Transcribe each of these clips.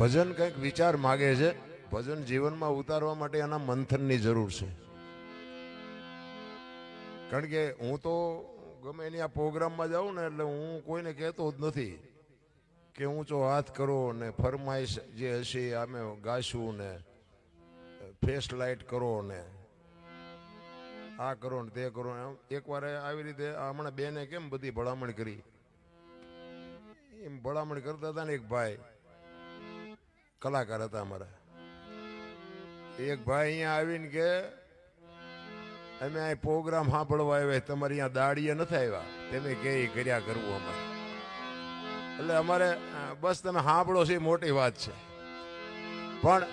ભજન કંઈક વિચાર માગે છે. ભજન જીવનમાં ઉતારવા માટે એના મંથનની જરૂર છે. કારણ કે હું તો ગમે એની આ પ્રોગ્રામમાં જાઉં ને એટલે હું કોઈને કહેતો જ નથી કે ઊંચો હાથ કરો ને ફરમાઈશ જે હશે અમે ગાશું ને ફેસ લાઇટ કરો ને આ કરો ને તે કરો. એકવાર આવી રીતે હમણાં બેને કેમ બધી ભલામણ કરી, એમ ભલામણ કરતા હતા ને. એક ભાઈ કલાકાર હતા અમારા, એક ભાઈ અહીંયા આવીને કે અમે આ પ્રોગ્રામ સાંભળવા આવ્યા, તમારે અહીંયા દાડીએ નથી આવ્યા, તમે કે કર્યા કરવું અમારે. એટલે અમારે બસ તમે સાંભળો છો એ મોટી વાત છે. પણ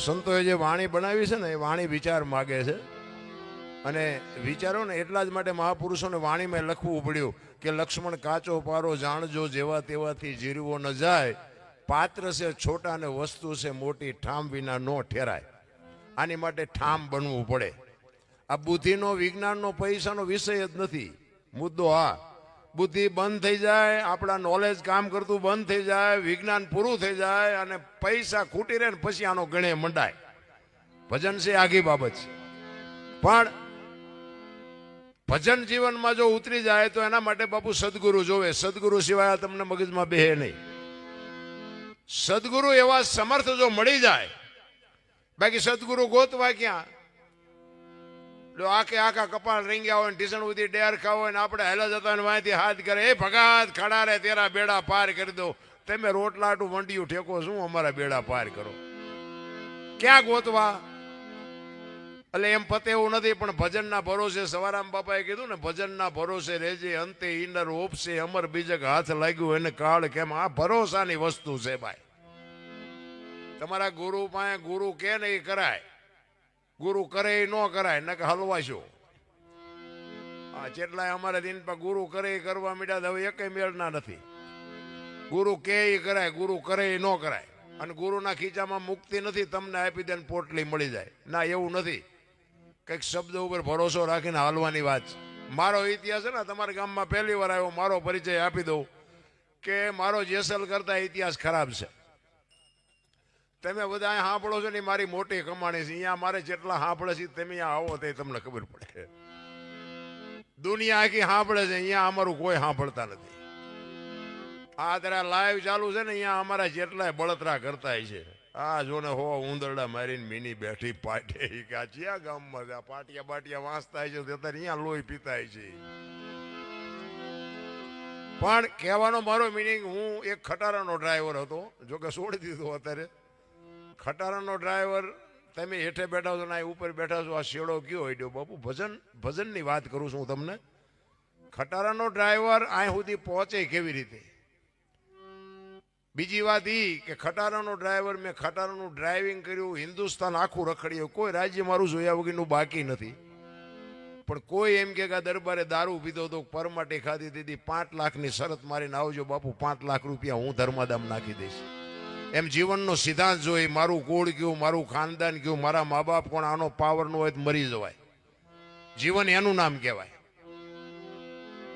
સંતોએ જે વાણી બનાવી છે ને એ વાણી વિચાર માગે છે. અને વિચારો ને એટલા જ માટે મહાપુરુષોને વાણીમાં લખવું પડ્યું કે લક્ષ્મણ કાચો પારો જાણજો, જેવા તેવાથી જીરવો ન જાય. પાત્ર છે છોટા ને વસ્તુ છે મોટી, ઠામ વિના નો ઠેરાય. આની માટે ઠામ બનવું પડે. આ બુદ્ધિનો વિજ્ઞાનનો પૈસાનો વિષય જ નથી મુદ્દો. આ બુદ્ધિ બંધ થઈ જાય, આપણા નોલેજ કામ કરતું બંધ થઈ જાય, વિજ્ઞાન પૂરું થઈ જાય અને પૈસા ખૂટી રહે ને પછી આનો ગણે મંડાય. ભજન છે આગી બાબત છે. પણ ભજન જીવનમાં જો ઉતરી જાય તો એના માટે બાપુ સદગુરુ જોવે. સદગુરુ સિવાય તમને મગજમાં બેહે નહીં. સદગુરુ એવા સમર્થ જો મળી જાય, બાકી સદગુરુ ગોતવા ક્યાં? જો આખે આખા કપાળ રીંગ્યા હોય ને ટીસણ ઉધી ડેર ખાવ હોય ને આપણે હેલા જતા ને વાંથી હાથ કરે, એ ભગાત ખડા રે તેરા બેડા પાર કરી દો. તમે રોટલાટું વંડિયું ઠેકો શું અમારા બેડા પાર કરો? ક્યાં ગોતવા? એટલે એમ પતે એવું નથી. પણ ભજનના ભરોસે સવારામ બાપાએ કીધું ને, ભજનના ભરોસે રહેજે, અંતે ઈનર ઓપશે, અમર બીજક હાથ લાગ્યું એને કાળ કેમ. આ ભરોસાની વસ્તુ છે ભાઈ. તમારા ગુરુ પાસે ગુરુ કે ને એ કરાય, ગુરુ કરે એ ન કરાય, ન કે હલવાશો. હા, જેટલાય અમારે દિન પર ગુરુ કરે એ કરવા માંડ્યા, હવે એક મેળના નથી. ગુરુ કે એ કરાય, ગુરુ કરે એ ન કરાય. અને ગુરુના ખીચામાં મુક્તિ નથી, તમને આપી દે પોટલી મળી જાય. ના, એવું નથી. કંઈક શબ્દ ઉપર ભરોસો રાખીને હાલવાની વાત છે. મારો ઇતિહાસ છે ને, તમારા ગામમાં પહેલી વાર આવ્યો, મારો પરિચય આપી દઉં કે મારો જેસલ કરતા ઇતિહાસ ખરાબ છે. તમે બધા અહીંયા સાંભળો છો ને, મારી મોટી કમાણી છે. અહીંયા મારે જેટલા સાંભળે છે તમે અહીંયા આવો તો તમને ખબર પડે. દુનિયા આખી સાંભળે છે, અહીંયા અમારું કોઈ સાંભળતા નથી. આ તારા લાઈવ ચાલુ છે ને, અહીંયા અમારા જેટલાય બળતરા કરતા છે. આ જો ને હો ઉંદરડા મારીને મીની બેઠી પાટે કાચિયા ગામમાં પાટિયા બાટિયા વાંચતા છે, અત્યારે અહીંયા લોહી પીતા છે. પણ કહેવાનો મારો મિનિંગ, હું એક ખટારાનો ડ્રાઈવર હતો, જોકે છોડી દીધો અત્યારે. ખટારાનો ડ્રાઈવર, તમે હેઠે બેઠા છો ને ઉપર બેઠા છો, આ શેડો કયો હોય બાપુ? ભજનની વાત કરું છું હું તમને. ખટારાનો ડ્રાઈવર અહીં સુધી પહોંચે કેવી રીતે? બીજી વાત એ કે ખટારાનો ડ્રાઈવર, મેં ખટારાનું ડ્રાઇવિંગ કર્યું, હિન્દુસ્તાન આખું રખડ્યું, કોઈ રાજ્ય મારું જોયા વગરનું બાકી નથી. પણ કોઈ એમ કે દરબારે દારૂ પીધો તો, પરમાટી ખાધી દીધી, 5 લાખની શરત મારીને આવજો બાપુ, 5 લાખ રૂપિયા હું ધર્માદામ નાખી દઈશ. એમ જીવનનો સિદ્ધાંત જોઈ, મારું કુળ કયું, મારું ખાનદાન કયું, મારા મા બાપ કોણ, આનો પાવર નો હોય તો મરી જવાય. જીવન એનું નામ કહેવાય.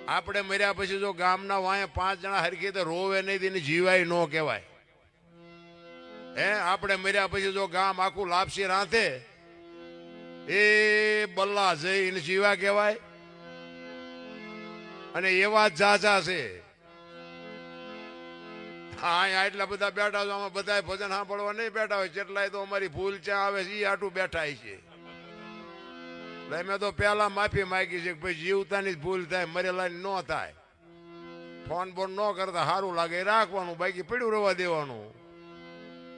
આપણે મર્યા પછી જો ગામના વાંહે 5 જણા હરખી તો રોવે નહીં, તેને જીવાય ન કહેવાય. હે, આપણે મર્યા પછી જો ગામ આખું લાપસી રાંધે, એ બલ્લા જઈને જીવા કહેવાય. અને એવા જાજા છે. હા, એટલા બધા બેઠા છો, આમાં બધા ભજન સાંભળવા નહીં બેઠા હોય, જેટલાય તો અમારી ભૂલ ચા આવે છે એ આટું બેઠા છે. મેં તો પેલા માફી માંગી છે કે ભાઈ જીવતાની જ ભૂલ થાય, મરેલાની ન થાય. ફોન બોન ન કરતા સારું લાગે રાખવાનું, બાકી પડ્યું રહેવા દેવાનું.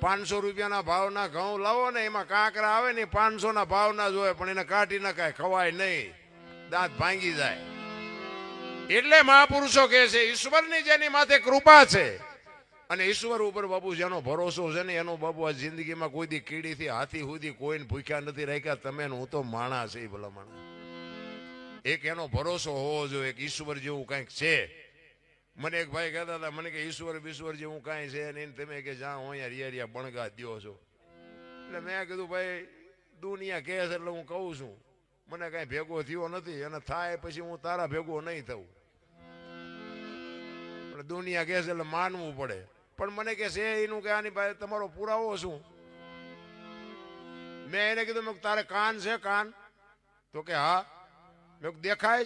500 રૂપિયાના ભાવના ઘઉં લાવો ને, એમાં કાંકરા આવે ને 500 ના ભાવના જ હોય, પણ એને કાઢી નખાય, ખવાય નહીં, દાંત ભાંગી જાય. એટલે મહાપુરુષો કહે છે ઈશ્વરની જેની માથે કૃપા છે અને ઈશ્વર ઉપર બાપુ જેનો ભરોસો છે ને, એનો બાપુ આ જિંદગીમાં કોઈ દી કીડીથી હાથી સુધી કોઈને ભૂખ્યા નથી રાખ્યા. તમે હું તો માણસ છે, ભલા માણસ. એક એનો ભરોસો હોવો જોઈએ કે ઈશ્વર જેવું કંઈક છે. મને એક ભાઈ કહેતા હતા, મને કે ઈશ્વર જેવું કાંઈ છે નહીં, તમે કે જ્યાં હું અહીંયા રિયા બણગા દો છો. એટલે મેં કીધું ભાઈ દુનિયા કહે છે એટલે હું કહું છું, મને કાંઈ ભેગો થયો નથી, અને થાય પછી હું તારા ભેગો નહીં થવું. દુનિયા કહે છે એટલે માનવું પડે. પણ મને કે છે એનું કે આની ભાઈ તમારો પુરાવો શું? મેં એને કીધું મેં તારે કાન છે કાન? તો કે હા. મેં દેખાય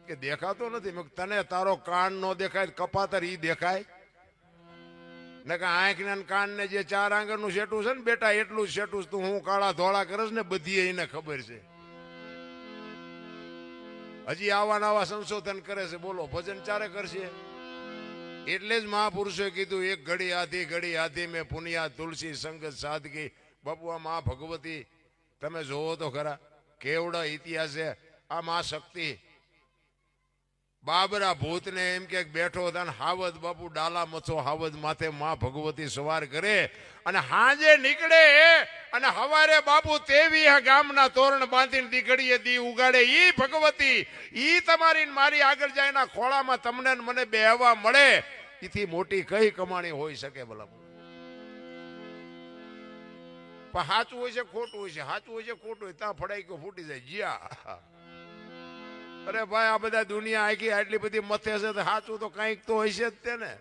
કે દેખાતો નથી. મેં તને તારો કાન નો દેખાય કપાતર ઈ દેખાય ને કે આંખ ને કાન ને જે 4 આંગળનું સેટું છે ને બેટા એટલું જ સેટું તું હું કાળા ધોળા કરસ ને બધી એને ખબર છે. હજી આવા નવા સંશોધન કરે છે. બોલો ભજન ચારે કરશે. એટલે જ મહાપુરુષોએ કીધું એક ઘડી આધી મેં પુનિયા તુલસી સંગત સાદગી. બાપુ આ મા ભગવતી તમે જોવો તો ખરા કેવડા ઇતિહાસ છે. આ મા શક્તિ બાબરા ભૂતને એમ કે બેઠો હતા ને હાવદ બાપુ ડાલા મથો હાવદ માથે મા ભગવતી સવાર કરે અને હાંજે નીકળે અને હવારે બાપુ તેવી ગામના તોરણ બાંધીને દીકડીએ દી ઉગાડે. ઈ ભગવતી ઈ તમારી મારી આગળ જાય એના ખોળામાં તમને મને બેહવા મળે. એથી મોટી કઈ કમાણી હોઈ શકે? ભલા પણ સાચું હોય છે ખોટું હોય છે, સાચું હોય છે ખોટું હોય ત્યાં ફડાઈ ગયો ફૂટી જાય જ્યાં. અરે ભાઈ આ બધા દુનિયા આખી આટલી બધી મથે છે તો સાચું તો કઈક તો હોય છે જ તેને.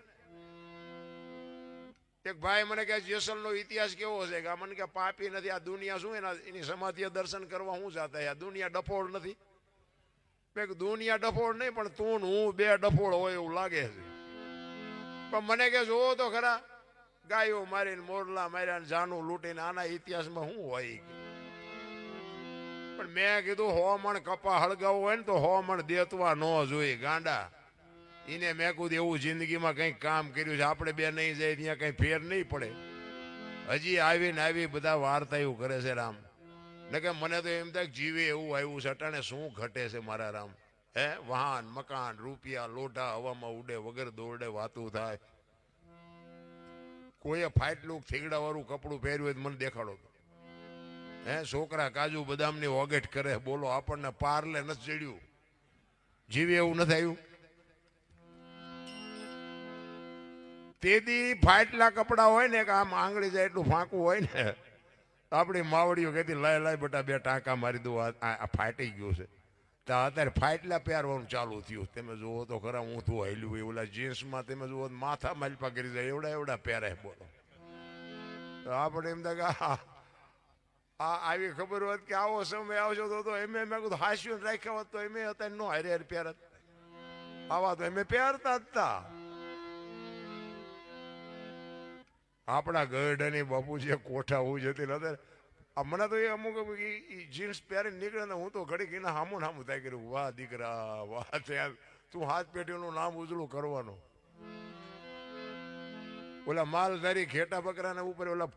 એક ભાઈ મને કહે જેસલ નો ઇતિહાસ કેવો છે કે મને કે પાપી નથી આ દુનિયા શું એની સમાધિ દર્શન કરવા હું જાતા આ દુનિયા ડફોળ નથી. મેં દુનિયા ડફોળ નહીં પણ તું હું બે ડફોળ હોય એવું લાગે છે. પણ મને કે જોવો તો ખરા ગાયો મારીને મોરલા માર્યા જાનું લૂંટીને આના ઇતિહાસમાં શું હોય? પણ મેં કીધું 100 મણ કપા હળગાવવો હોય ને તો 100 મણ દેતવા ન જોઈએ ગાંડા. એને મેં કીધું એવું જિંદગીમાં કંઈક કામ કર્યું છે આપણે બે નહીં જાય ત્યાં કંઈ ફેર નહીં પડે. હજી આવીને આવી બધા વાર્તા એવું કરે છે રામ. ને કે મને તો એમ થાય જીવે એવું આવ્યું છે અટાણે શું ઘટે છે મારા રામ? હે વાહન મકાન રૂપિયા લોઢા હવામાં ઉડે વગર દોડે વાતું થાય. કોઈએ ફાટલું થીગડા વાળું કપડું પહેર્યું હોય મને દેખાડો. હે છોકરા કાજુ બદામની ઓગેટ કરે. બોલો આપણને પારલે નથી ચડ્યું. જીવે એવું નથી આવ્યું. તેથી ફાટલા કપડા હોય ને કે આમ આંગળી જાય એટલું ફાંકું હોય ને આપણી માવડીઓ કહેતી લાય બેટા બે ટાંકા મારી દઉં આ ફાટી ગયું છે. તો અત્યારે ફાટલા પહેરવાનું ચાલુ થયું. તમે જુઓ તો ખરા હું તું હાલ્યું હોય ઓલા જીન્સમાં તમે જુઓ માથા માલપા કરી જાય એવડા પહેરાય. બોલો તો આપણે એમ થાય કે આવી ખબર હોત કે આવો સમય આવશો તો એમે મેં કીધું હાસ્યું રાખ્યા હોત તો એમે હતા નો હારે પહેરત. આવા તો એમે પહેરતા જ હતા. આપણા ગઢની બાપુ જે કોઠા હું જતી નતા મને તો એ અમુક જીન્સ પહેરીને નીકળે ને હું તો ઘડીક એના હામું હામું થાય કર્યું વાહ દીકરા વાહ. ત્યાં તું હાથ પેટીનું નામ ઉજળું કરવાનું. ઓલા માલધારી ઘેટા બકરાને ઉપર ઓલા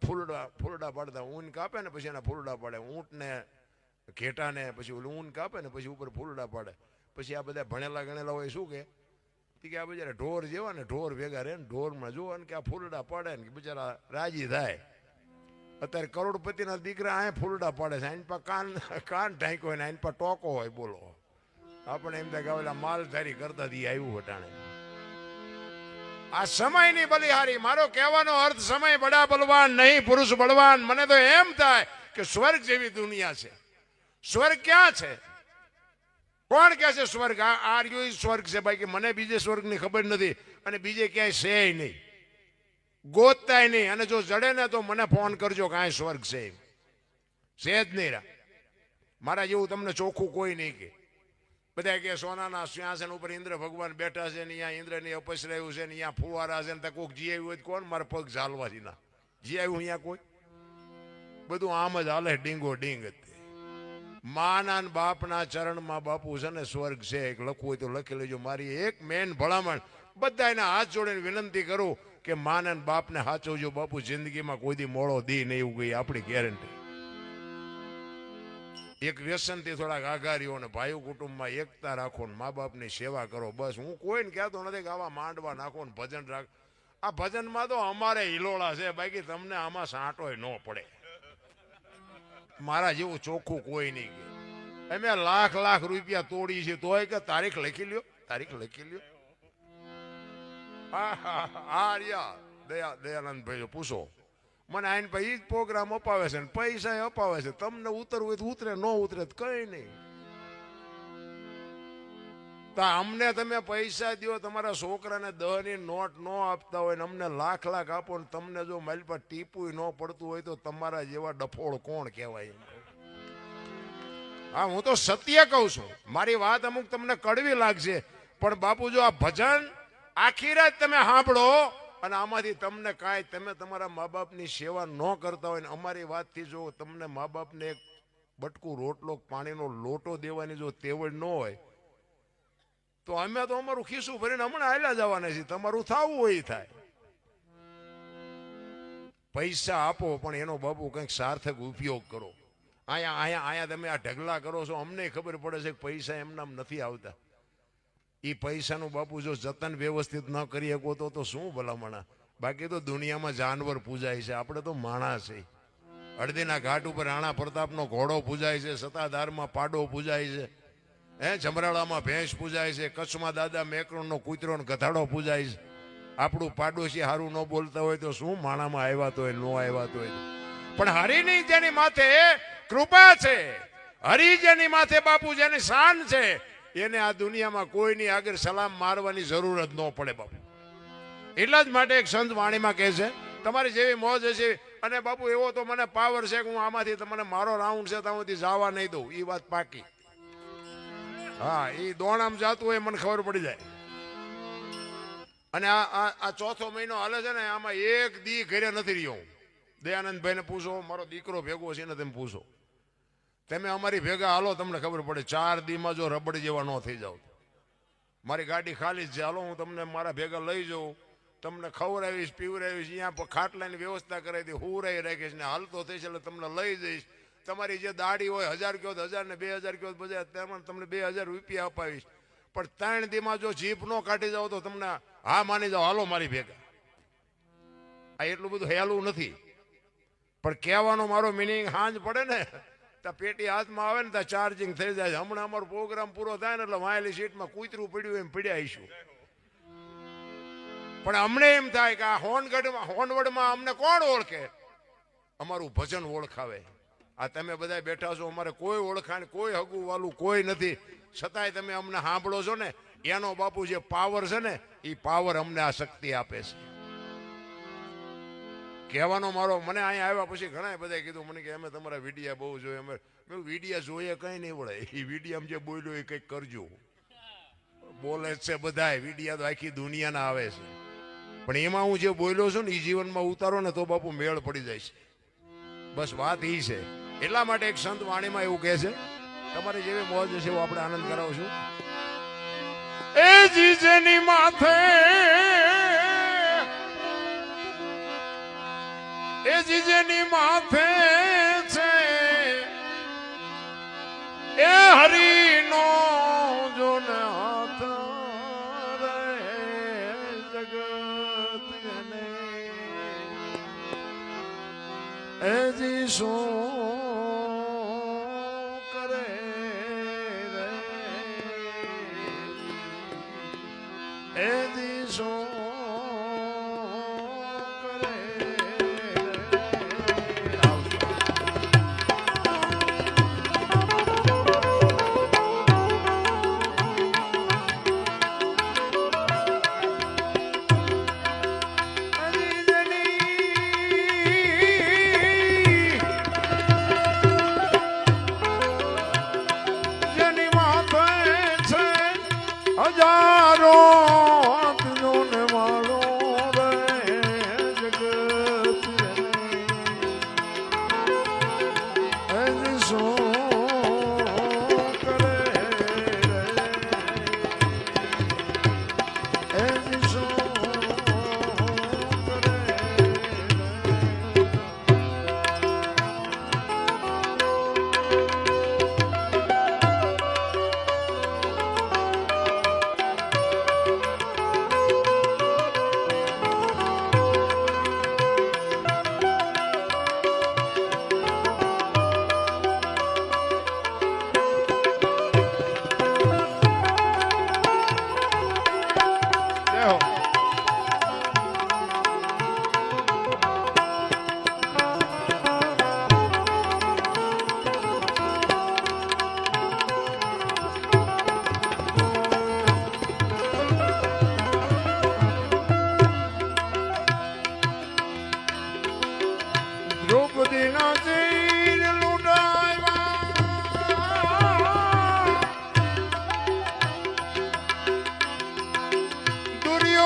ફૂલડા પાડતા ઊન કાપે ને પછી એના ફૂલડા પાડે. ઊંટને ઘેટાને પછી ઓલું ઊન કાપે ને પછી ઉપર ફૂલડા પાડે. પછી આ બધા ભણેલા ગણેલા હોય શું કે આ બિચારા ઢોર જેવા ને ઢોર ભેગા રહે ને ઢોરમાં જોવા ને કે આ ફૂલડા પાડે ને બિચારા રાજી થાય. અત્યારે કરોડપતિના દીકરા આ ફૂલડા પાડે છે. આની પા કાન ઢાંકો હોય ને આની પા ટોકો હોય. બોલો આપણે એમ થાય કે ઓલા માલધારી કરતા દી આવ્યું વટાણે. આ સમયની બલિહારી. મારો કહેવાનો અર્થ સમય બડા બલવાન નહીં પુરુષ બળવાન. મને તો એમ થાય કે સ્વર્ગ જેવી દુનિયા છે. સ્વર્ગ ક્યાં છે? કોણ કે છે સ્વર્ગ? આ રહ્યું સ્વર્ગ છે ભાઈ. કે મને બીજે સ્વર્ગની ખબર નથી અને બીજે ક્યાંય છે નહીં ગોતતાય નહીં. અને જો જડે ને તો મને ફોન કરજો કાંઈ સ્વર્ગ છે જ નહીં. મારા જેવું તમને ચોખ્ખું કોઈ નહીં કે. બધા કે સોનાના સિંહાસન ઉપર ઇન્દ્ર ભગવાન બેઠા છે ને અહીંયા ઇન્દ્રની અપસ રહ્યું છે ને અહીંયા ફુવારા છે ને કોઈક જી આવ્યું હોય કોણ મારા પગ ઝાલવાથી ના જી આવ્યું અહીંયા કોઈ? બધું આમ જ હાલે ડીંગો ડીંગ જ. માના બાપના ચરણમાં બાપુ છે ને સ્વર્ગ છે. એક લખવું હોય તો લખી લેજો. મારી એક મેન ભલામણ બધા એના હાથ જોડીને વિનંતી કરું કે માના બાપને સાચવજો બાપુ. જિંદગીમાં કોઈ દી મોડો દી નહીં એવું ગઈ આપણી ગેરંટી. એક વ્યસનથી થોડાક આઘારીઓ ને ભાઈઓ કુટુંબમાં એકતા રાખો ને મા બાપની સેવા કરો. બસ હું કોઈને કહેતો નથી કે આવા માંડવા નાખો ને ભજન રાખ. આ ભજનમાં તો અમારે હિલોળા છે બાકી તમને આમાં સાંટોય ન પડે. મારા જેવું ચોખ્ખું કોઈ નહીં કે અમે લાખ રૂપિયા તોડી છે તોય કે તારીખ લખી લ્યો તારીખ લખી લ્યો. દયાનંદ ભાઈ પૂછો મને આઈને પછી જ પ્રોગ્રામ અપાવે છે ને પૈસા અપાવે છે. તમને ઉતરવું હોય તો ઉતરે ન ઉતરે તો કઈ નહીં. તો અમને તમે પૈસા દો, તમારા છોકરાને 10 ની નોટ ન આપતા હોય ને અમને લાખ લાખ આપો ને તમને જો મારી પર ટીપું ન પડતું હોય તો તમારા જેવા ડફોળ કોણ કહેવાય? હા, હું તો સત્ય કહું છું. મારી વાત અમુક તમને કડવી લાગશે, પણ બાપુ જો આ ભજન આખી રાત તમે સાંભળો અને આમાંથી તમને કાંઈ, તમે તમારા મા બાપની સેવા ન કરતા હોય ને અમારી વાતથી જો તમને મા બાપને એક બટકું રોટલો પાણીનો લોટો દેવાની જો તેવડ ન હોય તો અમે તો અમારું ખિસ્સું ભરીને હમણાં હાલ્યા જવાના છીએ. તમારું થવું હોય થાય. પૈસા આપો પણ એનો બાપુ કંઈક સાર્થક ઉપયોગ કરો. અહીંયા તમે આ ઢગલા કરો છો, અમને ખબર પડે છે કે પૈસા એમનામ નથી આવતા. એ પૈસાનું બાપુ જો જતન વ્યવસ્થિત ન કરી શકો તો શું ભલામણા? બાકી તો દુનિયામાં જાનવર પૂજાય છે, આપણે તો માણસ છે. હળદીના ઘાટ ઉપર રાણા પ્રતાપનો ઘોડો પૂજાય છે, સતાધારમાં પાડો પૂજાય છે, જમરાળામાં ભેંસ પૂજાય છે, કચ્છમાં દાદા મેકરણનો કૂતરો ને ગધાડો પૂજાય છે. આપણું પાડોશી હારું ન બોલતા હોય તો શું માણામાં આવ્યા તો ન આવ્યા તો? પણ હરિની જેની માથે કૃપા છે, હરિ જેની માથે બાપુ જેની શાન છે, એને આ દુનિયામાં કોઈની આગળ સલામ મારવાની જરૂર જ ન પડે બાપુ. એટલા જ માટે એક સંત વાણીમાં કહે છે તમારી જેવી મોજ હશે અને બાપુ એવો તો મને પાવર છે કે હું આમાંથી તમને મારો રાઉન્ડ છે ત્યાંથી જવા નહીં દઉં. એ વાત પાકી. હા, એ દોણામ જાતું હોય મને ખબર પડી જાય. અને આ ચોથો મહિનો હાલે છે ને, આમાં એક દી ઘરે નથી રહ્યો. દયાનંદભાઈને પૂછો, મારો દીકરો ભેગો છે ને, તમે પૂછો. તમે અમારી ભેગા હાલો, તમને ખબર પડે. 4 દીમાં જો રબડ જેવા ન થઈ જાવ. મારી ગાડી ખાલી જ છે, હાલો હું તમને મારા ભેગા લઈ જાઉં, તમને ખવડાવીશ પીવડાવીશ, અહીંયા ખાટલાની વ્યવસ્થા કરાવી દે, હુરાઈ રાખીશ ને હાલતો થઈશ એટલે તમને લઈ જઈશ. તમારી જે દાડી હોય 1000 કહો 1000 ને 2000 કહો બધા તેમાં તમને 2000 રૂપિયા અપાવીશ. પણ 3 દીમાં જો જીભ નો કાઢી જાવ તો તમને હા માની જાઓ, હાલો મારી ભેગા. આ એટલું બધું હેલું નથી, પણ કહેવાનો મારો મિનિંગ હાંજ પડે ને તો પેટી હાથમાં આવે ને તો ચાર્જિંગ થઈ જાય. હમણાં અમારો પ્રોગ્રામ પૂરો થાય ને એટલે વાયેલી સીટમાં કૂતરું પડ્યું એમ પીડ્યા આવીશું. પણ અમને એમ થાય કે આ હોનવડમાં અમને કોણ ઓળખે? અમારું ભજન ઓળખાવે. આ તમે બધા બેઠા છો, અમારે કોઈ ઓળખાણ, કોઈ હગું વાલું કોઈ નથી, છતાંય તમે અમને સાંભળો છો ને, એનો બાપુ જે પાવર છે ને, એ પાવર અમને આ શક્તિ આપે છે. કહેવાનો મારો, મને અહીંયા આવ્યા પછી ઘણા બધા કીધું મને કે અમે તમારા વિડીયા બહુ જોઈએ. અમે વિડીયા જોઈએ કંઈ નહીં વળે. એ વિડીયામાં જે બોલ્યો એ કંઈક કરજો. બોલે છે બધા વિડીયા તો આખી દુનિયાના આવે છે, પણ એમાં હું જે બોલ્યો છું ને એ જીવનમાં ઉતારો ને તો બાપુ મેળ પડી જાય છે. બસ વાત એ છે. એટલા માટે એક સંત વાણીમાં એવું કહે છે, તમારી જેવી મોજ છે એવો આપણે આનંદ કરાવશું. એ જીજેની માથે, એ જીજેની માથે છે એ હરિનો જોને હાથ રે જગત ને એ જી શું કરે રે એ જી શું હજારો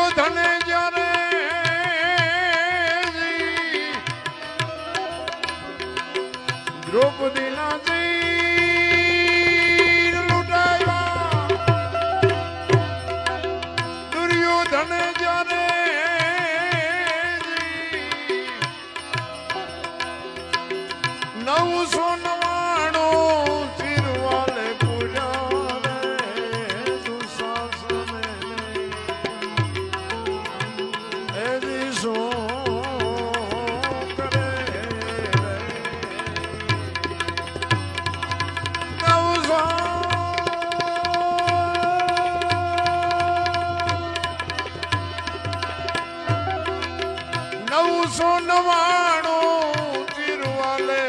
દુર્યોધન જ્યારે દ્રૌપદીના જઈ લૂંટાયા દુર્યોધન જ્યારે નવસો નવાણું ચિરવાલે પૂજા રે દુશાસન એ દિશો કરે નવસો નવાણું ચિરવાલે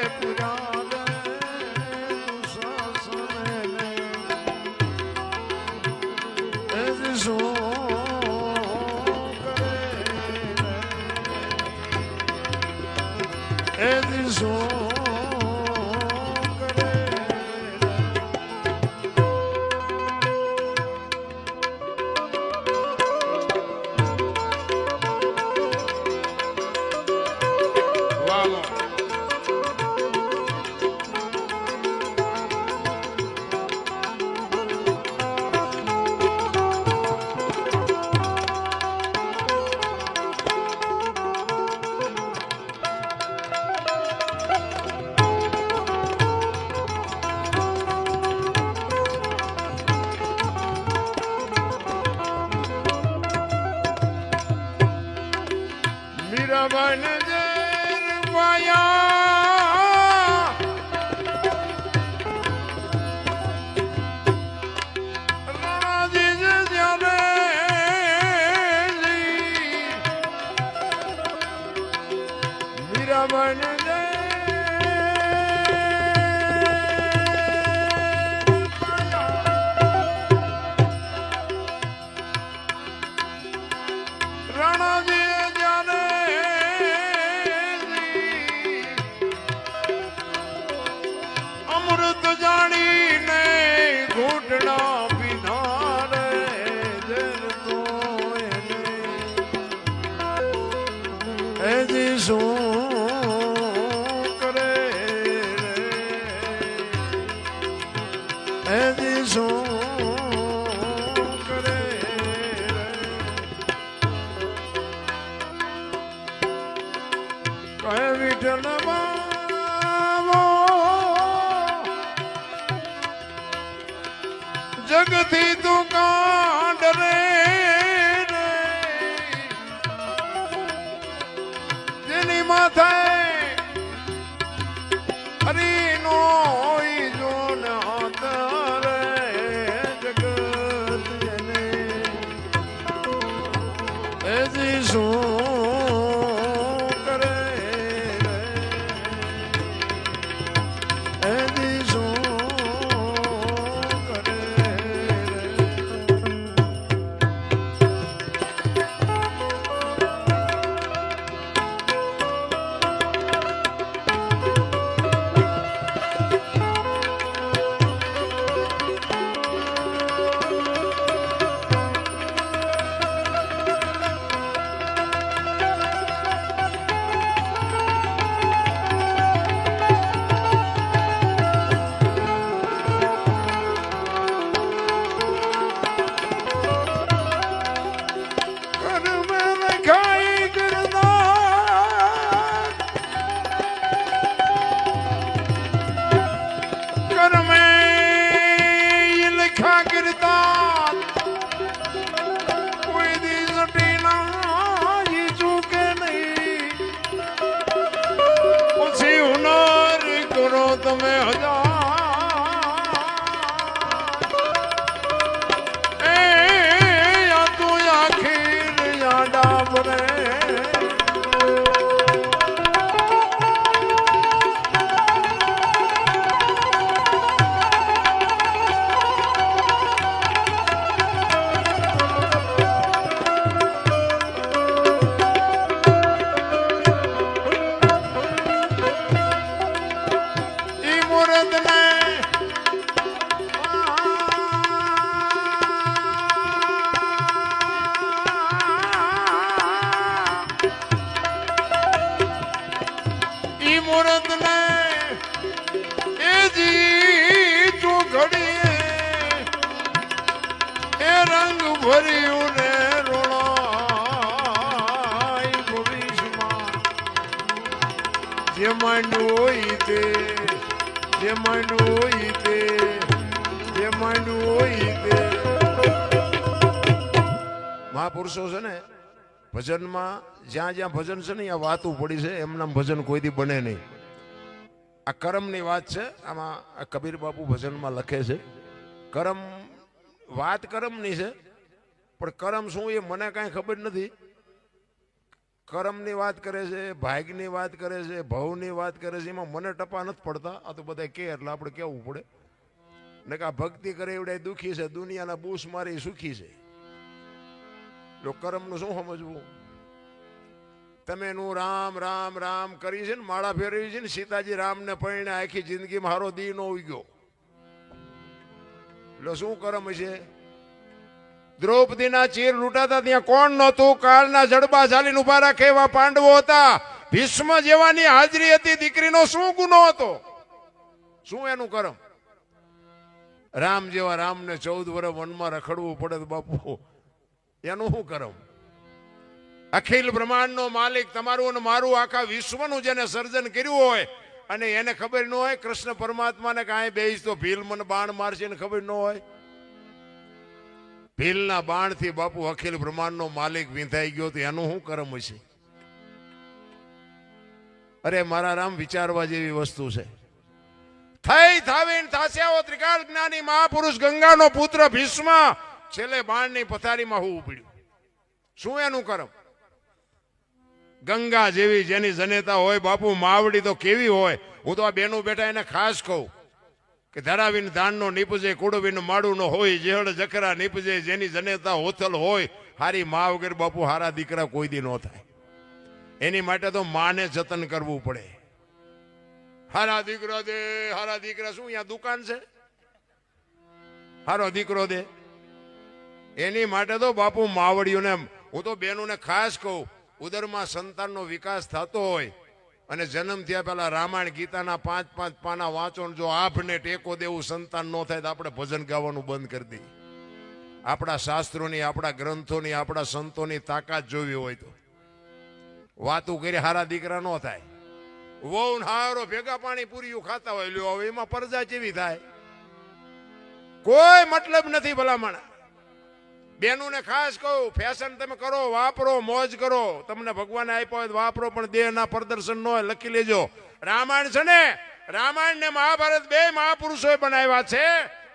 મીરાબાઈ નજર પાયા રણાજી જ્યારે મીરાબાઈ નજર અમૃત જાણીને ઘૂંટણા પીધા રે જર તો એને શું કરે રે શું કરે કહે વિઠ્ઠલ જગથી તું કાંડ રે જેની માથે હરીનો જો હાથ રે જગત એને એજી શું કરે એજી શું તમે હજાર એ તું આખીર યાડા બને મુહૂર્ત ને એ જી તું ઘડીએ એ રંગ ભર્યું ને રોણાય ભવિષ્યમાં જે માંડ્યું હોય તે જે માંડ્યું હોય તે જે માંડ્યું હોય તે મહાપુરુષો છે ને ભજનમાં જ્યાં જ્યાં ભજન છે ને ત્યાં વાતું પડી છે એમના ભજન કોઈથી બને નહીં. આ કરમની વાત છે. આમાં આ કબીર બાપુ ભજનમાં લખે છે કરમ વાત કરમની છે પણ કરમ શું એ મને કાંઈ ખબર નથી. કરમની વાત કરે છે, ભાગની વાત કરે છે, ભવની વાત કરે છે, એમાં મને ટપા નથી પડતા. આ તો બધા કે એટલે આપણે કહેવું પડે ને કે આ ભક્તિ કરે એવડે દુઃખી છે, દુનિયાના બૂસ મારી સુખી છે. જો કરમનું શું સમજવું? તમે નું રામ રામ રામ કરી છે ને માળા ફેરવી છે ને સીતાજી રામને પૈણે આખી જિંદગીમાં હારો દી નો ઉગ્યો એટલે શું કરમ છે? દ્રૌપદીના ચીર લૂંટાતા ત્યાં કોણ નહોતું? કાળના જડબા ચાલીને ઉભા રાખે એવા પાંડવો હતા. ભીષ્મ જેવાની હાજરી હતી. દીકરીનો શું ગુનો હતો? શું એનું કરમ? રામ જેવા રામને 14 વર્ષ વનમાં રખડવું પડે તો બાપુ એનું શું કરમ? અખિલ બ્રહ્માંડનો માલિક તમારું અને મારું આખા વિશ્વનું જેને સર્જન કર્યું હોય અને એને ખબર ન હોય કૃષ્ણ પરમાત્માને કાંઈ બેસ તો ભીલ મને બાણ મારશે ને ખબર ન હોય. ભીલના બાણથી બાપુ અખિલ બ્રહ્માંડનો માલિક વિંધાઈ ગયો તો એનું શું કરમ હશે? અરે મારા રામ, વિચારવા જેવી વસ્તુ છે. થઈ થાવીને થાસ્યાઓ ત્રિકાળ જ્ઞાની મહાપુરુષ ગંગાનો પુત્ર ભીષ્મ છેલ્લે બાણની પથારીમાં હું ઉપડ્યું. શું એનું કરમ? ગંગા જેવી જેની જનેતા હોય બાપુ, માવડી તો કેવી હોય. હું તો આ બેનું બેઠા એને ખાસ કહું કે ધરાવીને ધાનનો નીપજે, કુડવીને માડું નો હોય, જેહડ જખરા નીપજે, જેની જનેતા હોથલ હોય. હારી મા વગર બાપુ હારા દીકરા કોઈ દી ન થાય. એની માટે તો માને જતન કરવું પડે. હારા દીકરો દે, હારા દીકરા. શું અહીંયા દુકાન છે? હારો દીકરો દે. એની માટે તો બાપુ માવડીઓને હું તો બેનોને ખાસ કહું, ઉદરમાં સંતાનનો વિકાસ થતો હોય અને જન્મ થયા પહેલા રામાયણ ગીતાના 5-5 પાના વાંચો, જો આભને ટેકો દેવું સંતાન ન થાય તો આપણે ભજન ગાવાનું બંધ કરી દઈએ. આપણા શાસ્ત્રોની, આપણા ગ્રંથોની, આપણા સંતોની તાકાત જોવી હોય તો વાતું કરી હારા દીકરા ન થાય. વહુ હારો ભેગા પાણી પૂરીઓ ખાતા હોય, લ્યો હવે એમાં પરજા જેવી થાય. કોઈ મતલબ નથી ભલામણ. બેનુને ખાસ કહું, ફેશન તમે કરો, વાપરો, મોજ કરો. તમને ભગવાને આપ્યો હોય વાપરો, પણ દેહના પ્રદર્શન ન હોય. લખી લેજો. રામાયણ છે ને, રામાયણ ને મહાભારત બે મહાપુરુષોએ બનાવ્યા છે,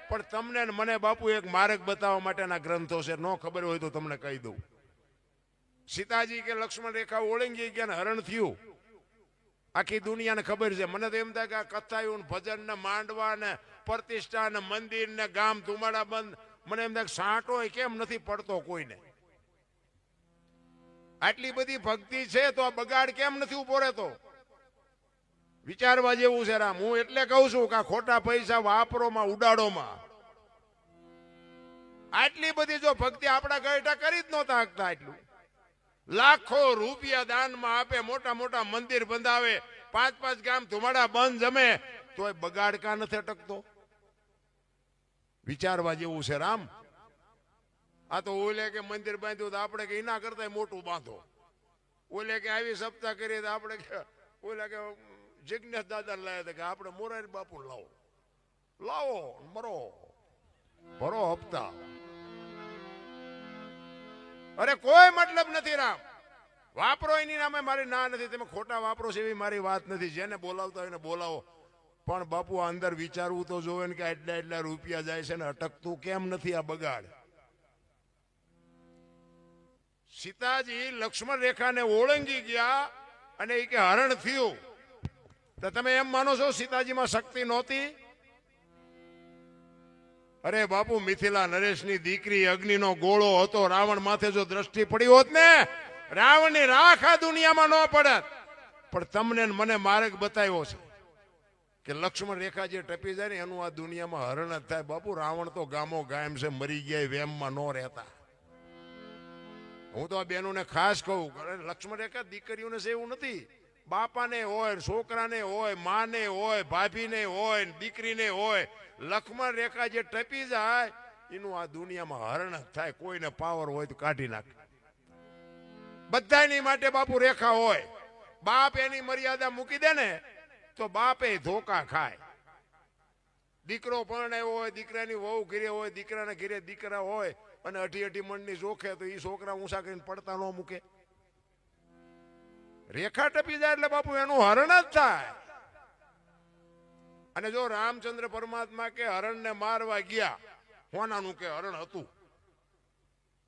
પણ તમને મને બાપુ એક માર્ગ બતાવવા માટેના ગ્રંથો છે. ન ખબર હોય તો તમને કહી દઉં. સીતાજી કે લક્ષ્મણ રેખા ઓળંગી ગયા ને હરણ થયું, આખી દુનિયાને ખબર છે. મને તો એમ થાય કે આ કથાયું, ભજન ને માંડવા ને પ્રતિષ્ઠા ને મંદિર ને ગામ ધુમાડા બંધ, મને એમ થાય સાંટો કેમ નથી પડતો કોઈને? આટલી બધી ભક્તિ છે તો આ બગાડ કેમ નથી ઉભો રહેતો? વિચારવા જેવું છે રામ. હું એટલે કહું છું કે ખોટા પૈસા વાપરોમાં, ઉડાડોમાં. આટલી બધી જો ભક્તિ આપણા ગયઢા કરી જ નહોતા શકતા. એટલું લાખો રૂપિયા દાનમાં આપે, મોટા મોટા મંદિર બંધાવે, 5-5 ગામ ધુમાડા બંધ જમે, તોય બગાડ કા નથી અટકતો? વિચારવા જેવું છે રામ. આ તો ઓલે કે મંદિર બાંધ્યું તો આપણે કે એના કરતા મોટું બાંધો. ઓલે કે આવી સપ્તાહ કરીએ તો આપણે કે ઓલે કે જિજ્ઞેશ દાદા લાયા હતા કે આપણે મોરારી બાપુ લાવો, લાવો મરો ભરો હપ્તા. અરે કોઈ મતલબ નથી રામ. વાપરો એની નામે મારી ના નથી. તમે ખોટા વાપરો છે એવી મારી વાત નથી. જેને બોલાવતા હોય એને બોલાવો, પણ બાપુ અંદર વિચારવું તો જોવે ને કે એટલા રૂપિયા જાય છે ને અટકતું કેમ નથી આ બગાડ? સીતાજી લક્ષ્મણ રેખાને ઓળંગી ગયા અને એ કે હરણ થયું, તો તમે એમ માનો છો સીતાજીમાં શક્તિ નહોતી? અરે બાપુ, મિથિલા નરેશની દીકરી અગ્નિનો ગોળો હતો. રાવણ માથે જો દ્રષ્ટિ પડી હોત ને, રાવણની રાખ આ દુનિયામાં ન પડત. પણ તમને મને માર્ગ બતાવ્યો છે કે લક્ષ્મણ રેખા જે ટપી જાય ને એનું આ દુનિયામાં હરણ જ થાય. બાપુ રાવણ તો ગામો ગાયમ છે, મરી ગયા, વેમમાં ન રહેતા. હું તો આ બહેનોને ખાસ કહું, લક્ષ્મણ રેખા દીકરીઓને છે એવું નથી. બાપાને હોય, છોકરાને હોય, માને હોય, ભાભીને હોય, દીકરીને હોય, લક્ષ્મણ રેખા જે ટપી જાય એનું આ દુનિયામાં હરણ જ થાય. કોઈને પાવર હોય તો કાઢી નાખે. બધાની માટે બાપુ રેખા હોય. બાપ એની મર્યાદા મૂકી દે ને તો બાપે ધોકા ખાય. દીકરો પરણાયો હોય, દીકરાની વહુ ઘરે હોય, દીકરાના ઘરે દીકરા હોય અને અઢી અઢી મણની જોખે તો એ છોકરા ઊંચા કરીને પડતા ન મૂકે. રેખા ટપી જાય એટલે બાપુ એનું હરણ જ થાય. અને જો રામચંદ્ર પરમાત્મા કે હરણને મારવા ગયા, હોનાનું કે હરણ હતું,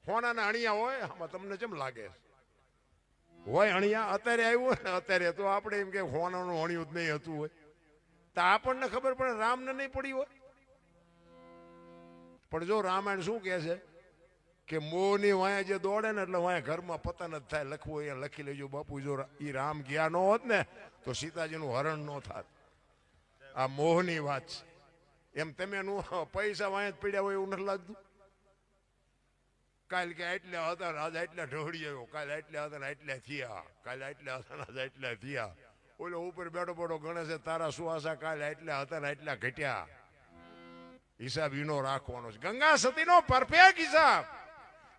હોનાના અણિયા હોય, આમાં તમને કેમ લાગે હોય અણિયા? અત્યારે આવ્યું હોય ને અત્યારે તો આપણે એમ કે હોનાનું અણિયું જ નહીં હતું હોય તો આપણને ખબર પડે, રામને નહીં પડી હોય. પણ જો રામાયણ શું કહે છે કે મોહની વાયા જે દોડે ને એટલે વાયા ઘરમાં પતન જ થાય. લખવું અહીંયા લખી લેજો બાપુ. જો એ રામ ગયા ન હોત ને તો સીતાજીનું હરણ ન થાત. આ મોહની વાત છે. એમ તમે પૈસા વાયા જ પડ્યા હોય એવું નથી લાગતું? કાલ કે એટલા હતા ને આજે એટલા ઢોળી આવ્યો, કાલે એટલા હતા ને એટલા થયા, કાલે એટલા હતા ને આજે એટલા થયા. ઓલો ઉપર બેઠો બેઠો ગણે છે તારા સુવાસા કાલે એટલા હતા ને એટલા ઘટ્યા. હિસાબ ઈનો રાખવાનો છે. ગંગા સતીનો પરફેક્ટ હિસાબ.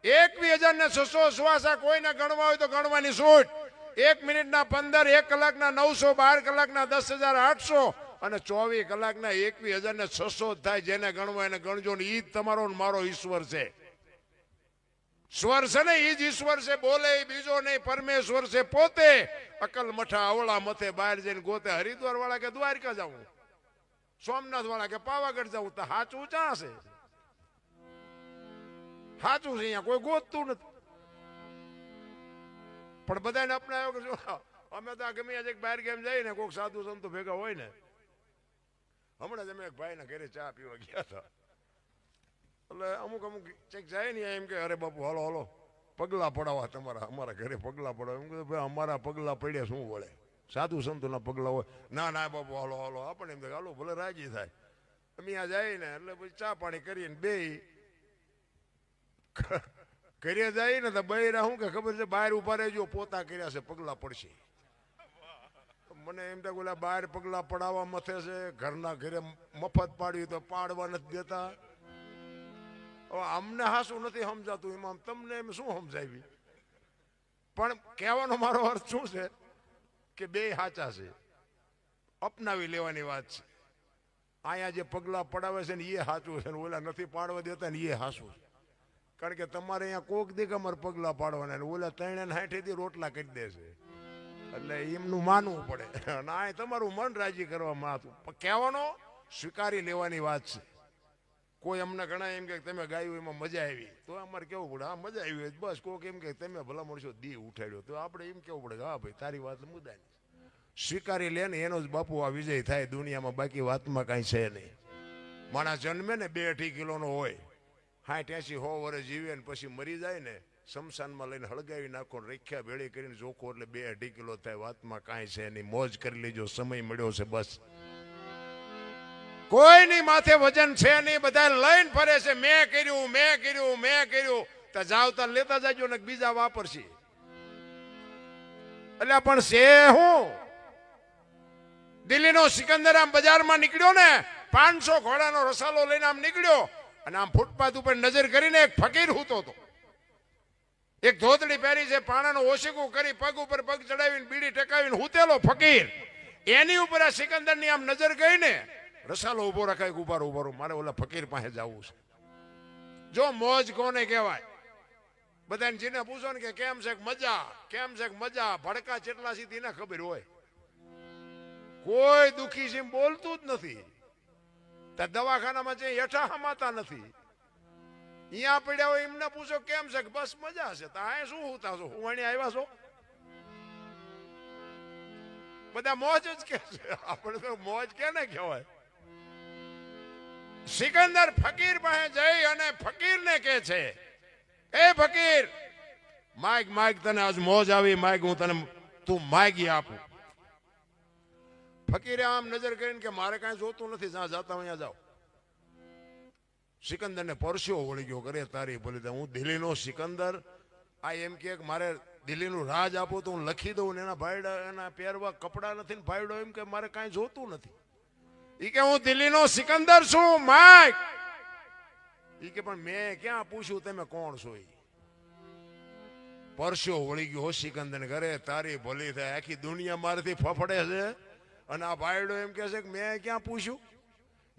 21,600 સુવાસા કોઈને ગણવા હોય તો ગણવાની છૂટ. 1 મિનિટના 15, 1 કલાકના 900, 12 કલાકના 10,800 અને 24 કલાકના 21,600 થાય. જેને ગણવા એને ગણજો ને. ઈ જ તમારો મારો ઈશ્વર છે. સ્વર છે ને ઈ જ ઈશ્વર છે. બોલે બીજો નહીં, પરમેશ્વર છે પોતે. અકલ મઠા અવળા મથે બહાર જઈને ગોતે. હરિદ્વાર વાળા કે દ્વારકા જાઉં, સોમનાથ વાળા કે પાવાગઢ જાઉં, તો સાચું ચા છે? સાચું છે અહીંયા કોઈ ગોતતું નથી. પણ બધાને અપનાવ્યો કે અમે તો ગમે આજે બહાર ગેમ જઈએ ને કોઈક સાધુ સંતો ભેગા હોય ને. હમણાં જ અમે એક ભાઈ ના ઘરે ચા પીવા ગયા હતા. એટલે અમુક ચેક જાય ને એમ કે અરે બાપુ હાલો હાલો પગલા પડાવવા તમારા, અમારા ઘરે પગલા પડાવવા. એમ કે ભાઈ અમારા પગલા પડ્યા શું વળે? સાધુ સંતોના પગલા હોય. ના ના બાપુ હાલો હાલો. આપણે એમ હાલો ભલે રાજી થાય. અમે આ જાય ને એટલે પછી ચા પાણી કરીને બે ઘરે જાય ને તો બૈરા શું કે ખબર છે બહાર ઉભા રહેજો, પોતા કર્યા છે પગલા પડશે. મને એમ થાય ઓલા બહાર પગલા પડાવવા મથે છે, ઘરના ઘરે મફત પાડ્યું તો પાડવા નથી દેતા. અમને હાસું નથી સમજાતું એમાં, તમને એમ શું સમજાવી? પણ કહેવાનો મારો અર્થ શું છે કે બે સાચા છે, અપનાવી લેવાની વાત છે. અહીંયા જે પગલા પડાવે છે ને એ સાચું છે ને ઓલા નથી પાડવા દેતા ને એ સાચું છે. કારણ કે તમારે અહીંયા કોક દી અમારે પગલા પાડવાના ને ઓલા 360 રોટલા કરી દે છે. એટલે એમનું માનવું પડે અને આ તમારું મન રાજી કરવામાં આવતું. પણ કહેવાનો સ્વીકારી લેવાની વાત છે. કોઈ અમને ઘણા એમ કે તમે ગાયું એમાં મજા આવી તો અમારે કેવું પડે હા મજા આવી હોય બસ. કોઈક એમ કે તમે ભલા મળશો દી ઉઠાડ્યો તો આપણે એમ કેવું પડે હા ભાઈ તારી વાત મુદ્દાની. સ્વીકારી લે ને એનો જ બાપુ આ વિજય થાય દુનિયામાં. બાકી વાતમાં કાંઈ છે નહીં. માણસ જન્મે ને 2-2.5 કિલોનો હોય, 60-80-100 વર્ષ જીવે ને પછી મરી જાય ને શમશાનમાં લઈને હળગાવી નાખો, રેખ્યા ભેળી કરીને જોખો એટલે 2-2.5 કિલો થાય. વાતમાં કાંઈ છે નહીં. મોજ કરી લેજો, સમય મળ્યો છે બસ. કોઈની માથે વજન છે નહીં. બધા લઈને ફરે છે મેં કર્યું મેં કર્યું મેં કર્યું. તો જાવતા લેતા જાજો ને બીજા વાપરશે. એટલે પણ છે હું દિલ્હીનો સિકંદર આમ બજારમાં નીકળ્યો ને 500 ઘોડાનો રસાલો લઈને આમ નીકળ્યો અને આમ ફૂટપાથ ઉપર નજર કરીને એક ફકીર હૂતો હતો. એક ધોતડી પહેરી છે, પાણાનું ઓશીકું કરી પગ ઉપર પગ ચડાવીને બીડી ટકાવીને હૂતેલો ફકીર. એની ઉપર આ સિકંદરની આમ નજર ગઈ ને રસાલો ઉભો રખાય. ઉભારો મારે ઓલા ફકીર પાસે જવું છે. જો મોજ કોને કહેવાય? બધાને જેને પૂછો ને કે કેમ છે મજા, કેમ છે મજા, ભડકા ચેટલા સીધી ના ખબર હોય. કોઈ દુખી છે બોલતું જ નથી. દવાખાનામાં છે હેઠા હમાતા નથી. અહીંયા પડ્યા હોય એમને પૂછો કેમ છે બસ મજા છે. તો આ શું હોતા છો? હું અહીં આવ્યા છો? બધા મોજ જ કે છે. આપણે તો મોજ કેને કહેવાય? સિકંદર ફકીર પાસે જઈ અને ફકીરને કહે છે એ ફકીર માગ તને આજ મોજ આવી, માગ હું તને તું માગી આપું. ફકીરે આમ નજર કરીને કે મારે કાંઈ જોતું નથી, જ્યાં જતા અહીંયા જાઓ. સિકંદરને પરસ્યો વળી ગયો કરે તારી ભલે. હું દિલ્હીનો સિકંદર આ એમ કે મારે દિલ્હીનું રાજ આપો તો હું લખી દઉં ને એના ભાઈડા એના પહેરવા કપડા નથી ને ભાઈડો એમ કે મારે કાંઈ જોતું નથી. ઈ કે હું દિલ્હીનો સિકંદર છું માઈક. ઈ કે પણ મેં ક્યાં પૂછ્યું તમે કોણ છો? પરસ્યો વળી ગયો સિકંદર ઘરે તારી ભલી થાય આખી દુનિયા મારાથી ફફડે છે અને આ ભાઈડો એમ કે છે કે મેં ક્યાં પૂછ્યું?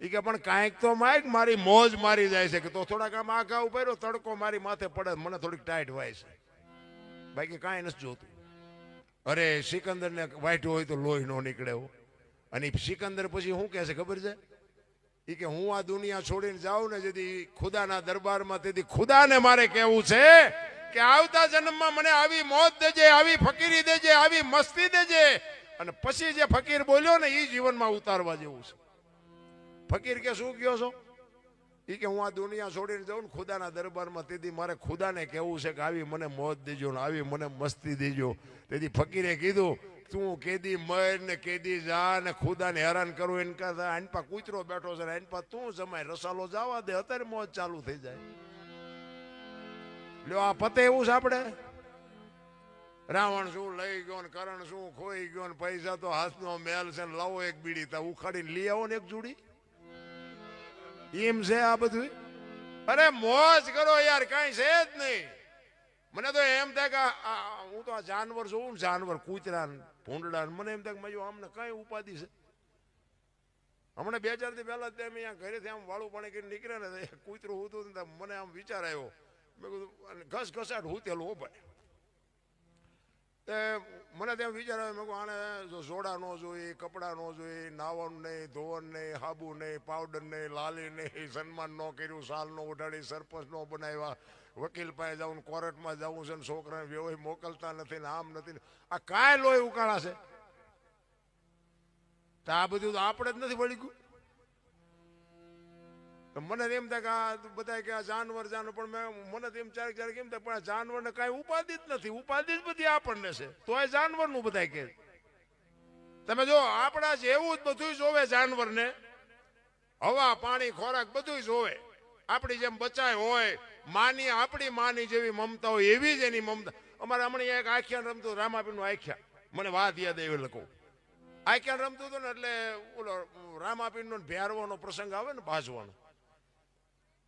ઈ કે પણ કાંઈક તો માઈક મારી મોજ મારી જાય છે કે તો થોડાક આમ આઘા ઉભેરો તડકો મારી માથે પડે મને થોડીક ટાઈટ વાય છે બાકી કાંઈ નથી જોતું. અરે સિકંદરને વાઈટો હોય તો લોહી નો નીકળે. અને સિકંદર પછી શું કહે છે ખબર છે? એ કે હું આ દુનિયા છોડીને જાઉં ને જેથી ખુદાના દરબારમાં તેથી ખુદાને મારે કહેવું છે કે આવતા જન્મમાં મને આવી મોત દેજે, આવી ફકીરી દેજે, આવી મસ્તી દેજે. અને પછી જે ફકીર બોલ્યો ને એ જીવનમાં ઉતારવા જેવું છે. ફકીર કે શું કહો છો? એ કે હું આ દુનિયા છોડીને જાઉં ને ખુદાના દરબારમાં તેથી મારે ખુદાને કહેવું છે કે આવી મને મોત દેજો ને આવી મને મસ્તી દેજો. તેથી ફકીરે કીધું તું કેદી મર ને કેદી જા ને ખુદાને હેરાન કરું એને કરતા આની પા કૂતરો બેઠો છે આની પા તું જમાય રસાલો જવા દે અત્યારે મોજ ચાલુ થઈ જાય. લ્યો આ પતે એવું છે આપણે રાવણ શું લઈ ગયો ને કરણ શું ખોઈ ગયો ને પૈસા તો હાથનો મેલ છે ને લાવો એક બીડી તા ઉખાડીને લઈ આવો ને એક જોડી. એમ છે આ બધું? અરે મોજ કરો યાર કઈ છે જ નહીં. મને તો એમ થાય કે હું તો આ જાનવર જોઉં જાનવર કૂતરા ભૂંડડા મને એમ થાય કે અમને કઈ ઉપાધિ છે. હમણાં 2-4 દી પહેલા અહીંયા ઘરેથી આમ વાળું પાણી કરીને નીકળે ને કૂતરું હું તો મને આમ વિચાર આવ્યો મેં કીધું ઘસ ઘસાટ હુંતેલું હો ભાઈ. મને ત્યાં વિચાર આવ્યો મેં કહું આને સોડા ન જોઈ, કપડાં ન જોઈ, નાવાનું નહીં, ધોવાનું નહીં, હાબુ નહીં, પાવડર નહીં, લાલી નહીં, સન્માન ન કર્યું, સાલ ન ઉઠાડી, સરપંચ ન બનાવ્યા, વકીલ પાસે જવું, કોર્ટમાં જવું છે ને છોકરાને વ્યવહાર મોકલતા નથી ને આમ નથી. આ કાંઈ લોહી ઉકાળા છે તો આ બધું તો આપણે જ નથી વળી ગયું. મને એમ થાય કે આ બધા કે આ જાનવર પણ મને એમ ક્યારેક એમ થાય પણ આ જાનવરને કાંઈ ઉપાધિ જ નથી. ઉપાધિ જ બધી આપણને છે તો એ જાનવરનું બધા કે તમે જો આપણા જેવું જ બધું જોવે જાનવરને, હવા પાણી ખોરાક બધું જોવે. આપણી જેમ બચાય હોય માની આપણી માની જેવી મમતા હોય એવી જ એની મમતા. અમારે હમણાં એક આખ્યાન રમતું રામાપીરનું આખ્યાન મને વાત યાદ આવી લખું. આખ્યાન રમતું હતું ને એટલે ઓલો રામાપીરનો ભેરવાનો પ્રસંગ આવે ને બાજવાનો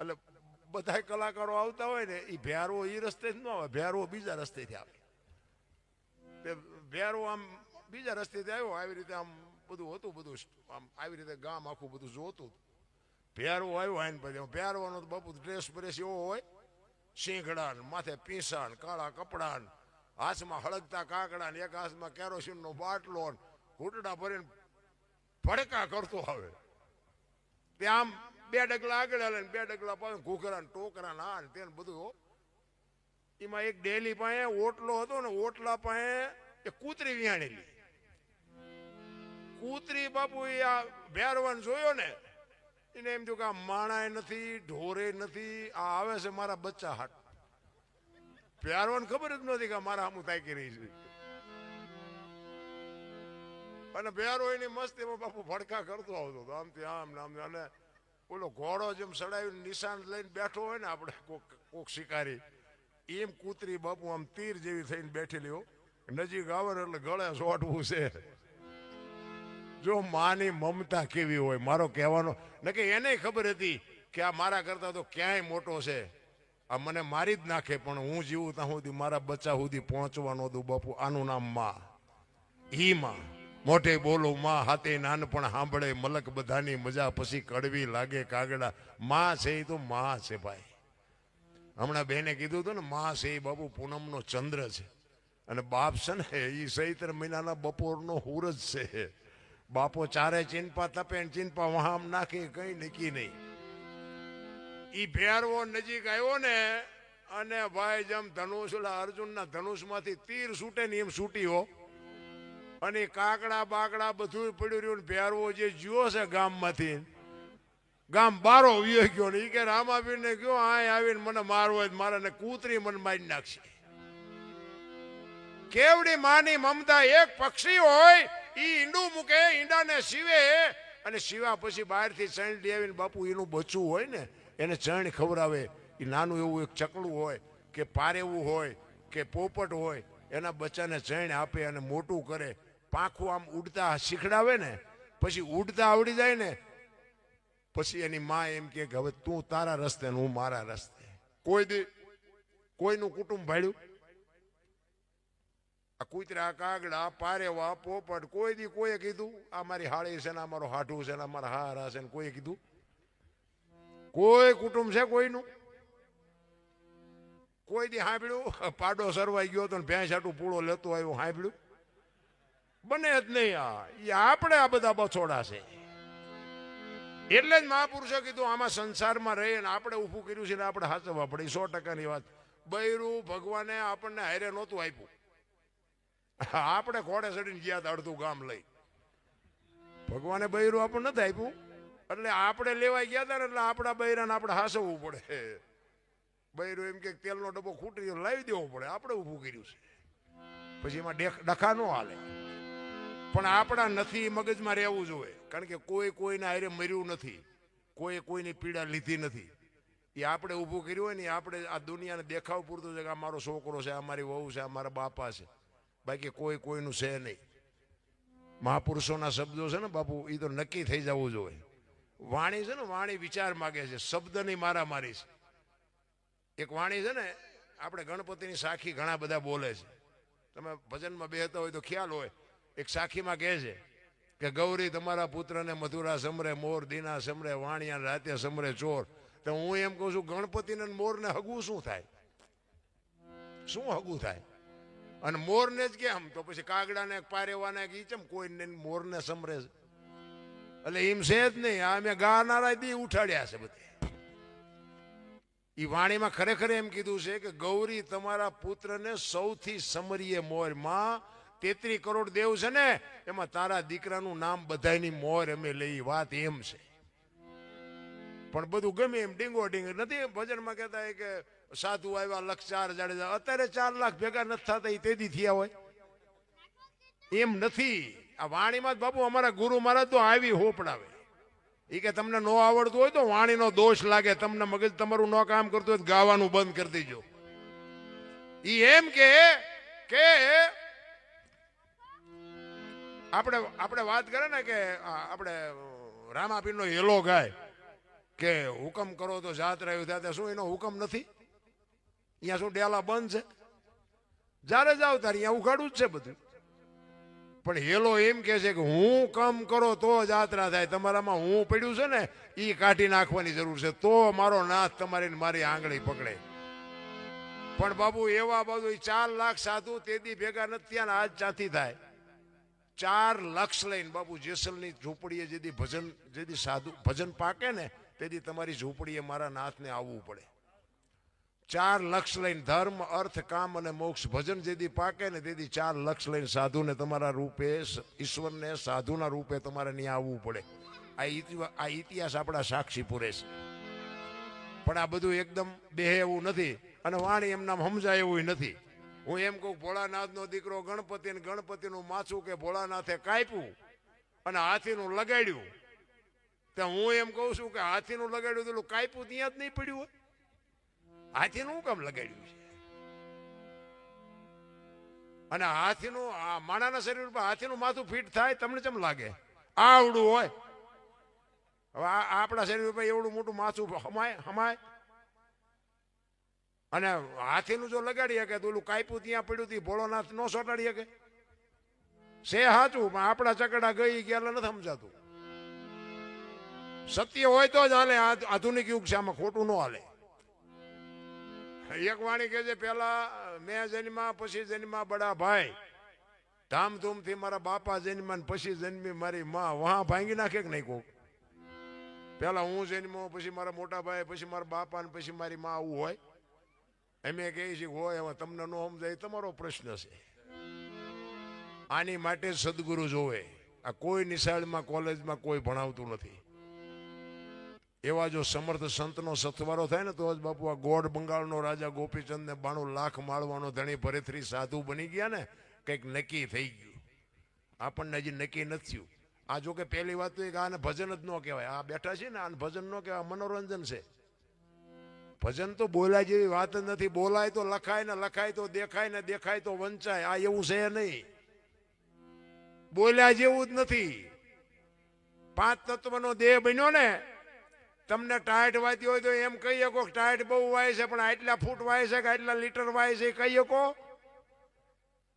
એટલે બધા કલાકારો આવતા હોય ને એ ભેરવો એ રસ્તે જ ન આવે, ભેરવો બીજા રસ્તેથી આવે. ભેરવો આમ બીજા રસ્તેથી આવ્યો આવી રીતે આમ બધું હતું બધું આમ આવી રીતે ગામ આખું બધું જોતું. ભેરવો આવ્યો આઈને પછી ભેરવાનો તો બાપુ ડ્રેસ બ્રેસ એવો હોય શીંગડા માથે પીંસા કાળા કપડા હાથમાં હળગતા કાકડા ને એક હાથમાં કેરોસીનનો બાટલો ઘૂંટડા ભરીને ભડકા કરતો આવે. ત્યાં આમ 2 ડગલા આગળ હાલે ને 2 ડગલા પાછળ ઘૂઘરા ને ટોકરા ના ને તેને બધું. એમાં એક ડેલી પાસે ઓટલો હતો ને ઓટલા પાસે એ કૂતરી વિહાણેલી. કૂતરી બાપુ આ ભેરવાન જોયો ને એને એમ થયું કે આ માણાય નથી ઢોરે નથી આ આવે છે મારા બચ્ચા હાટ. ભેરવાન ખબર જ નથી કે મારા આમું તાકી રહી છે. અને ભેરો એની મસ્તીમાં બાપુ ભડકા કરતો આવતો આમથી આમ નામ. અને ઓલો ઘોડો જેમ સડાવીને નિશાન લઈને બેઠો હોય ને આપણે કોક શિકારી એમ કૂતરી બાપુ આમ તીર જેવી થઈને બેઠેલી હો. નજીક આવે એટલે ગળે સોટવું છે. જો માની મમતા કેવી હોય મારો કહેવાનો ને કે એને ખબર હતી કે આ મારા કરતા તો ક્યાંય મોટો છે, આ મને મારી જ નાખે પણ હું જીવું ત્યાં સુધી મારા બચ્ચા સુધી પહોંચવાનો દઉં બાપુ. આનું નામ માં. ઈ માં મોટે બોલો માં હાથે નાનપણ સાંભળે મલક બધાની મજા પછી કડવી લાગે કાગડા. માં છે એ તો માં છે ભાઈ. હમણાં બેને કીધું હતું ને માં છે એ બાપુ પૂનમનો ચંદ્ર છે અને બાપ છે ને એ ચૈત્ર મહિનાના બપોરનો સૂરજ છે. બાપો ચારે ચીનપા તપે ચીનપા વહામ નાખે કઈ નક્કી નહીં. ઈ ભેરવો નજીક આવ્યો ને અને ભાઈ જેમ ધનુષ અર્જુનના ધનુષમાંથી તીર છૂટે ને એમ છૂટી હો. અને કાકડા બાકડા બધું પડ્યું રહ્યું ને ભેરવો જે જ્યો છે ગામમાંથી ગામ બારો વ્યો ગયો ને એ કે રામાપીરને ગયો આ આવીને મને મારવો મારે ને કૂતરી મને મારી નાખશે. કેવડી માની મમતા. એક પક્ષી હોય ઈ ઈંડું મૂકે ઈંડાને સીવે અને સીવા પછી બહારથી ચણ લઈ આવીને બાપુ એનું બચ્ચું હોય ને એને ચણ ખવડાવે. એ નાનું એવું એક ચકડું હોય કે પારેવું હોય કે પોપટ હોય એના બચ્ચાને ચણ આપે અને મોટું કરે, પાંખું આમ ઉડતા શીખડાવે ને, પછી ઉડતા આવડી જાય ને, પછી એની માં એમ કે હવે તું તારા રસ્તે ને હું મારા રસ્તે. કોઈ દી કોઈનું કુટુંબ ભાડ્યું? આ કૂતરા, કાગડા, પારેવા, પોપટ, કોઈ દી કોઈએ કીધું આ મારી હાળી છે ને આ મારો હાઠું છે ને અમારા હારા છે ને કોઈએ કીધું? કોઈ કુટુંબ છે કોઈનું? કોઈ દી સાંભળ્યું પાડો સરવાઈ ગયો તો ભેંસ હાટું પૂળો લેતો આવ્યો સાંભળ્યું? બને જ નહીં. આપણે આ બધા બછોડા છે. એટલે જ મહાપુરુષે કીધું આમાં સંસારમાં રહીને આપણે ઊભું કર્યું છે ને આપણે સાચવવા પડે. 100%ની વાત. બૈરું ભગવાને આપણને હારે નહોતું આપ્યું. આપણે ઘોડે ચડીને ગયા હતા અડધું ગામ લઈ. ભગવાને બૈરું આપણને નથી આપ્યું, એટલે આપણે લેવાઈ ગયા હતા ને એટલે આપણા બૈરાને આપણે હાસવવું પડે. બૈરું એમ કે તેલનો ડબ્બો ખૂટી લાવી દેવો પડે, આપણે ઊભું કર્યું છે. પછી એમાં ડખા ન હાલે. પણ આપણા નથી મગજમાં રહેવું જોઈએ, કારણ કે કોઈ કોઈના હારે મર્યું નથી, કોઈ કોઈની પીડા લીધી નથી. એ આપણે ઊભું કર્યું હોય ને આપણે આ દુનિયાને દેખાવ પૂરતું છે કે આ મારો છોકરો છે, આ મારી વહુ છે, આ મારા બાપા છે, બાકી કોઈ કોઈનું છે નહીં. મહાપુરુષોના શબ્દો છે ને બાપુ, એ તો નક્કી થઈ જવું જોઈએ. વાણી છે ને, વાણી વિચાર માગે છે, શબ્દની મારામારી છે. એક વાણી છે ને, આપણે ગણપતિની સાખી ઘણા બધા બોલે છે. તમે ભજનમાં બેહતા હોય તો ખ્યાલ હોય. એક સાખીમાં કહે છે કે ગૌરી તમારા પુત્રને મથુરા સમરે, મોર દીના સમરે, વાણિયા રાતે સમરે ચોર. તો હું એમ કહું છું ગણપતિને મોરને હગવું શું થાય? શું હગવું થાય? અને મોરને જ કેમ? તો પછી કાગડાને પારેવાને ઈ ચમ કોઈને મોરને સમરે છે? એટલે એમ છે જ નહીં. આ મેં ગાનારા દી ઉઠાડ્યા છે બધે. એ વાણીમાં ખરેખર એમ કીધું છે કે ગૌરી તમારા પુત્રને સૌથી સમરીએ મોર. માં 33 કરોડ દેવ છે ને, એમાં તારા દીકરાનું નામ બધાની મોર અમે લઈ. વાત એમ છે. પણ બધું ગમે એમ ડીંગો ડીંગ નથી. ભજનમાં કહેતા કે સાધુ આવ્યા 1,04,000. અત્યારે 4 લાખ ભેગા નથી થતા, એ તેદી થયા હોય? એમ નથી. આ વાણીમાં જ બાપુ અમારા ગુરુ મહારાજ તો આવી હોપડાવે. એ કે તમને ન આવડતું હોય તો વાણીનો દોષ લાગે, તમને મગજ તમારું ન કામ કરતું હોય તો ગાવાનું બંધ કરી દેજો. એ એમ કે આપણે વાત કરે ને કે આપણે રામાપીરનો હેલો ગાય કે હુકમ કરો તો જાત રહ્યું થાય. શું એનો હુકમ નથી? અહીંયા શું ડેલા બંધ છે? જ્યારે જાવ ત્યારે અહીંયા ઉઘાડું જ છે બધું. પણ હેલો એમ કે છે કે હું કમ કરો તો જાત્રા થાય. તમારામાં હું પડ્યું છે ને એ કાઢી નાખવાની જરૂર છે, તો મારો નાથ તમારી મારી આંગળી પકડે. પણ બાબુ એવા બધું 4 લાખ સાધુ તેદી ભેગા નથી થયા ને આજ ચાથી થાય. 4 લક્ષ લઈને બાબુ જેસલની ઝૂંપડીએ જેથી સાધુ ભજન પાકે ને તેથી તમારી ઝૂંપડીએ મારા નાથને આવવું પડે. 4 લક્ષ લઈને ધર્મ, અર્થ, કામ અને મોક્ષ ભજન જેથી પાકે ને તેથી 4 લક્ષ લઈને સાધુને તમારા રૂપે, ઈશ્વરને સાધુના રૂપે તમારે ત્યાં આવવું પડે. આ ઇતિહાસ આપણા સાક્ષી પૂરે છે. પણ આ બધું એકદમ બેહે એવું નથી અને વાણી એમનામ સમજાય એવું નથી. હું એમ કહું ભોળાનાથનો દીકરો ગણપતિ ને ગણપતિનું માથું કે ભોળાનાથે કાપ્યું અને હાથીનું લગાડ્યું. તો હું એમ કહું છું કે હાથીનું લગાડ્યું તો કાપ્યું ત્યાં જ નહીં પડ્યું હોય? હાથીનું કામ લગાડ્યું છે? અને હાથીનું માણાના શરીર પર હાથીનું માથું ફિટ થાય તમને કેમ લાગે? આવડું હોય. હવે આપણા શરીર પર એવડું મોટું માથું હમાય? અને હાથીનું જો લગાડી શકે તો ઓલું કાપ્યું ત્યાં પડ્યું હતું ભોળોનાથ ન સોટાડી શકે? છે સાચું, પણ આપણા ચકડા ગઈ ગયા નથી સમજાતું. સત્ય હોય તો જ હાલે. આધુનિક યુગ છે, આમાં ખોટું ન હાલે. એક વાણી કે છે પેલા મેં જન્મા પછી જન્મા બડા ભાઈ, ધામધૂમથી મારા બાપા જન્મા પછી જન્મી મારી માં. વહા ભાંગી નાખે કે નહીં? કોક પેલા હું જન્મો પછી મારા મોટા ભાઈ પછી મારા બાપા ને પછી મારી માં, આવું હોય? એમ કહે છે હોય. હવે તમને ન સમજાય તમારો પ્રશ્ન છે. આની માટે સદગુરુ જોવે. આ કોઈ નિશાળમાં કોલેજમાં કોઈ ભણાવતું નથી. એવા જો સમર્થ સંતનો સથવારો થાય ને તો જ બાપુ આ ગોળ બંગાળનો રાજા ગોપીચંદ ને 92 લાખ માળવાનો ધણી ભરેથરી સાધુ બની ગયા ને, કંઈક નક્કી થઈ ગયું. આપણને હજી નક્કી નથી થયું. આ જો કે પહેલી વાત તો આને ભજન જ ન કહેવાય. આ બેઠા છે ને આને ભજન ન કહેવાય, મનોરંજન છે. ભજન તો બોલાય જેવી વાત જ નથી. બોલાય તો લખાય ને લખાય તો દેખાય ને દેખાય તો વંચાય. આ એવું છે નહીં. બોલ્યા જેવું જ નથી. પાંચ તત્વનો દેહ બન્યો ને, તમને ટાઈટ વાતી હોય તો એમ કહી શકો ટાઈટ બહુ વાય છે, પણ આટલા ફૂટ વાય છે કે આટલા લીટર વાય છે કહી શકો?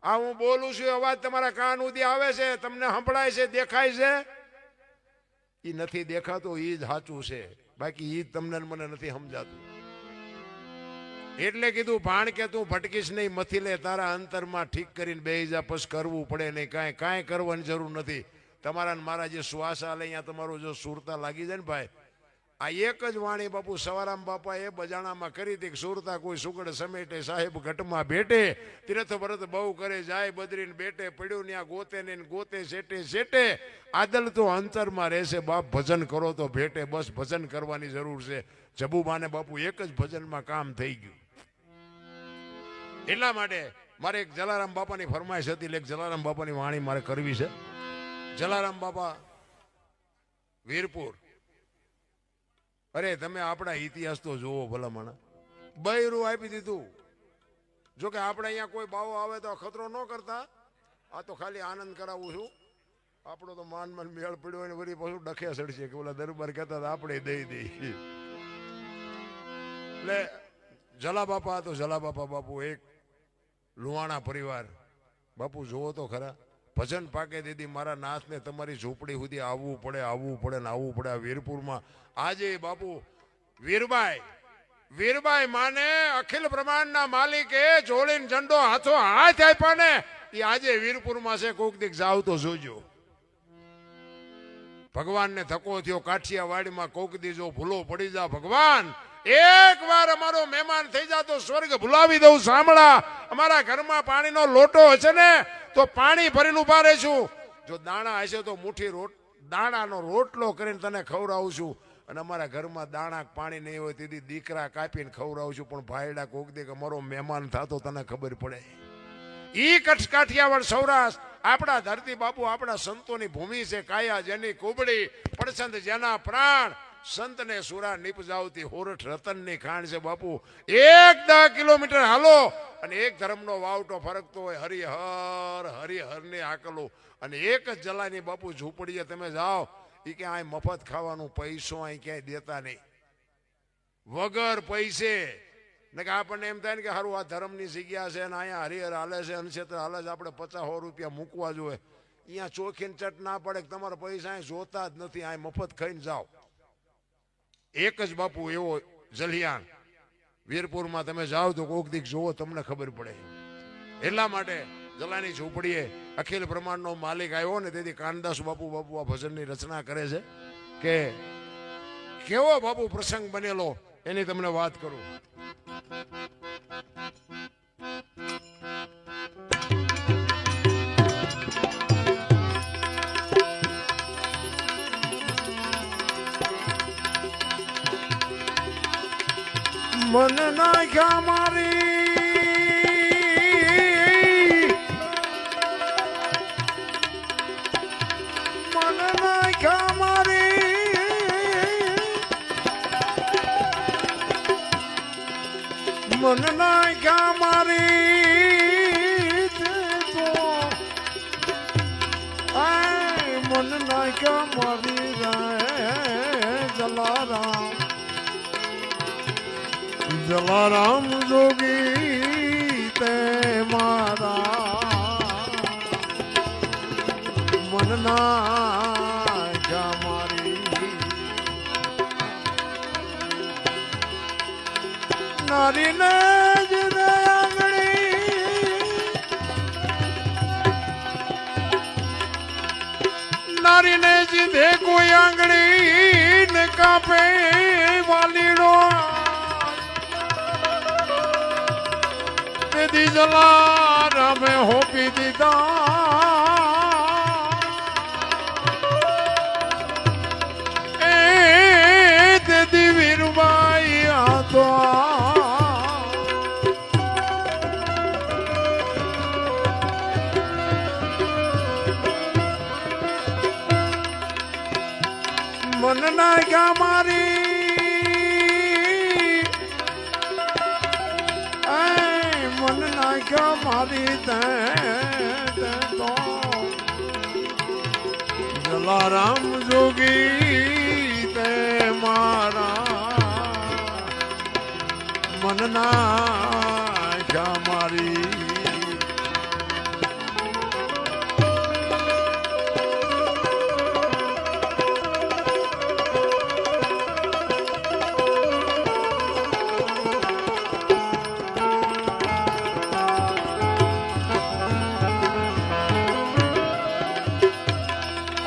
આ હું બોલું છું અવાજ તમારા કાન સુધી આવે છે, તમને સંભળાય છે, દેખાય છે? એ નથી દેખાતો, એ જ સાચું છે. બાકી એ તમને મને નથી સમજાતું. એટલે કીધું ભાણ કે તું ભટકીશ નહીં, મથી લે તારા અંતરમાં ઠીક કરીને બેહી જા, પછી કરવું પડે નહીં. કાંઈ કરવાની જરૂર નથી. તમારા મારા જે શ્વાસ આલે અહીંયા તમારું જો સુરતા લાગી જાય ને ભાઈ, આ એક જ વાણી બાપુ સવારામ બાપા એ બજાણામાં કરી હતી કે સુરતા કોઈ સુગડ સમેટે સાહેબ ઘટમાં ભેટે, તીર્થ વ્રત બહુ કરે જાય બદરીને બેટે, પડ્યું ત્યાં ગોતે ને ગોતે સેટે સેટે, આદલ તો અંતરમાં રહેશે બાપ, ભજન કરો તો ભેટે. બસ ભજન કરવાની જરૂર છે. જબુબાને બાપુ એક જ ભજનમાં કામ થઈ ગયું. એટલા માટે મારે એક જલારામ બાપાની ફરમાઈશ હતી, એક જલારામ બાપાની વાણી મારે કરવી છે. જલારામ બાપા વીરપુર. અરે તમે આપણા ઇતિહાસ તો જોવો ભલામણ. બૈરું આપી દીધું. જો કે આપણે અહીંયા કોઈ બાવો આવે તો ખતરો ન કરતા, આ તો ખાલી આનંદ કરાવું છું. આપણો તો માન મેળ પડ્યો હોય ને વળી પાછું ડખે સડશે કે ઓલા દરબાર કહેતા આપણે દઈ દઈ. એટલે જલા બાપા તો જલા બાપા બાપુ એક લુહાણા પરિવાર. બાપુ જોવો તો ખરા, ભજન પાકે દીદી મારા નાથને તમારી ઝૂંપડી સુધી આવવું પડે ને આવવું પડે. આ વીરપુરમાં આજે બાપુ વીરબાઈ માને અખિલ બ્રહ્માંડના માલિકે જોડીને ઝંડો હાથો હાથ આપ્યા ને, એ આજે વીરપુરમાં છે. કોક દીક જાવ તો જોજો. ભગવાનને ધક્કો થયો કાઠિયાવાડીમાં, કોક દી જો ભૂલો પડી જા ભગવાન, એક વાર અમારો મહેમાન થઈ જા તો સ્વર્ગ ભૂલાવી દઉં. સાંભળા, અમારા ઘરમાં પાણીનો લોટો હશે ને તો પાણી ભરીને ઉભા રહીશું. જો દાણા હશે તો મુઠ્ઠી દાણાનો રોટલો કરીને તને ખવડાવું છું. અને અમારા ઘરમાં દાણા પાણી નહીં હોય તેથી દીકરા કાપીને ખવડાવું છું. પણ ભાઈડા કોક દે અમારો મહેમાન થતો તને ખબર પડે. ઈ કચ્છ કાઠિયાવાડ સૌરાષ્ટ્ર આપણા ધરતી બાપુ, આપણા સંતોની ભૂમિ છે. કાયા જેની કુબડી, પડસંત જેના પ્રાણ, સંતને સુરા નીપજાવતી હોરઠ રતનની ખાણ છે બાપુ. 10 કિલોમીટર હાલો અને એક ધર્મનો વાવટો ફરકતો હોય. હરિહરની આકલો અને એક જ જલાની બાપુ ઝૂંપડીએ તમે જાઓ, એ કે અહીં મફત ખાવાનું પૈસો અહીં ક્યાંય દેતા નહીં, વગર પૈસે. ને કે આપણને એમ થાય ને કે સારું આ ધર્મની જગ્યા છે ને અહીંયા હરિહર હાલે છે, અનક્ષેત્ર હાલે છે, આપણે 50-100 રૂપિયા મૂકવા જોઈએ. અહીંયા ચોખીને ચટ ના પડે કે તમારા પૈસા અહીં જોતા જ નથી, અહીં મફત ખાઈને જાઓ. એક જ બાપુ એવો જલિયાણ વીરપુરમાં તમે જાઓ તો કોક દીક જોવો, તમને ખબર પડે. એટલા માટે જલાની ઝૂંપડીએ અખિલ બ્રહ્માંડનો માલિક આવ્યો ને, તેથી કાનદાસ બાપુ આ ભજનની રચના કરે છે. કે કેવો બાપુ પ્રસંગ બનેલો એની તમને વાત કરું. મન નાખ્યા મારી, મન નાખ્યા મારી, મન નાખ્યા મારી, મન નાખ્યા મારી જલારામ, જલારામ જોગી તે મારા મનના મારી, નારીને જ આંગળી, નારીને જીધે કોઈ આંગળી ને કાપે વાલીડો, જલારામે હોપી દીધા એ તેથી વીરબાઈ હતો. મન નાખ્યા મારી, મારી તે તો જલારામ જોગી તે મારા મનના જા મારી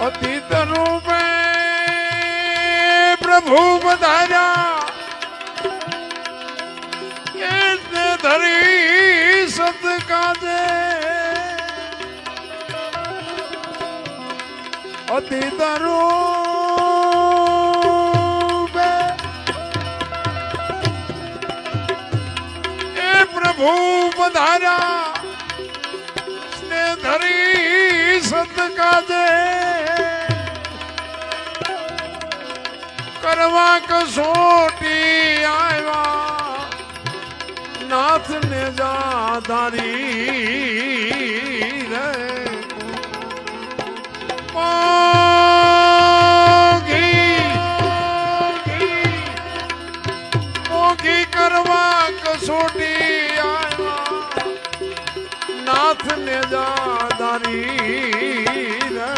અતીત રૂપે પ્રભુ બધાર્યા એને ધરી સતકાજે અતીત રૂપે એ પ્રભુ બધાર્યા ને ધરી સતકાજે કરવા કસોટી આવ્યા નાથ ને જાધારી રે મોઘી કરવા કસોટી આવ્યા નાથ ને જાધારી રે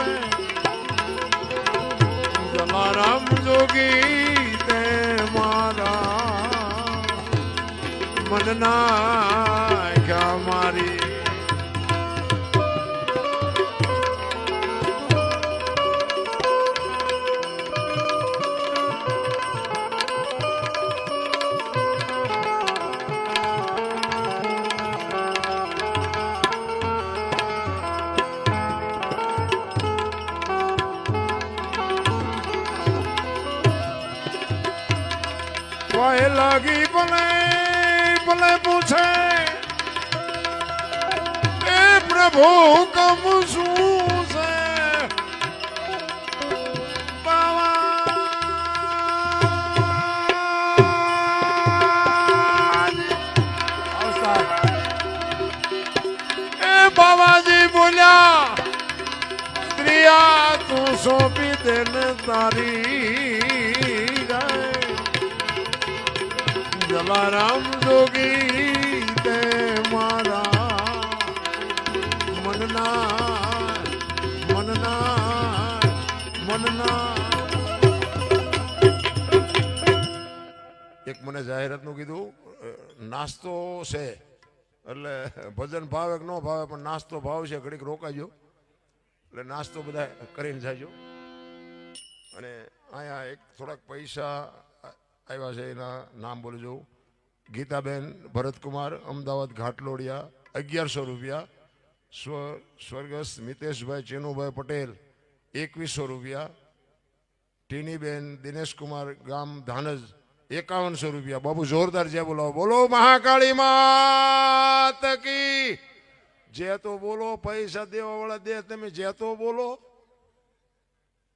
જલારામ જોગી તે મારા મનના ક્યાં મારી વાય લાગી ભલે ભલે પૂછે એ પ્રભુ હુકમ શું છે એ બાવાજી બોલ્યા સ્ત્રીયા તું સોંપી દે ને તારી જલારામ જોગી તે મારા મનના એક મને જાહેરાતનું કીધું નાસ્તો છે એટલે ભજન ભાવે કે ન ભાવે પણ નાસ્તો ભાવ છે ઘડીક રોકાજો એટલે નાસ્તો બધા કરીને જાજો અને અહીંયા એક થોડાક પૈસા આવ્યા છે એના નામ બોલજો ગીતાબેન ભરતકુમાર અમદાવાદ ઘાટલોડિયા 1100 રૂપિયા સ્વર્ગસ્થ મિતેશભાઈ ચેનુભાઈ પટેલ 2100 રૂપિયા ટીનીબેન દિનેશકુમાર ગામ ધાનજ 5100 રૂપિયા બાબુ જોરદાર જે બોલાવો બોલો મહાકાળી માત કી જે તો બોલો પૈસા દેવા વાળા દે તમે જે તો બોલો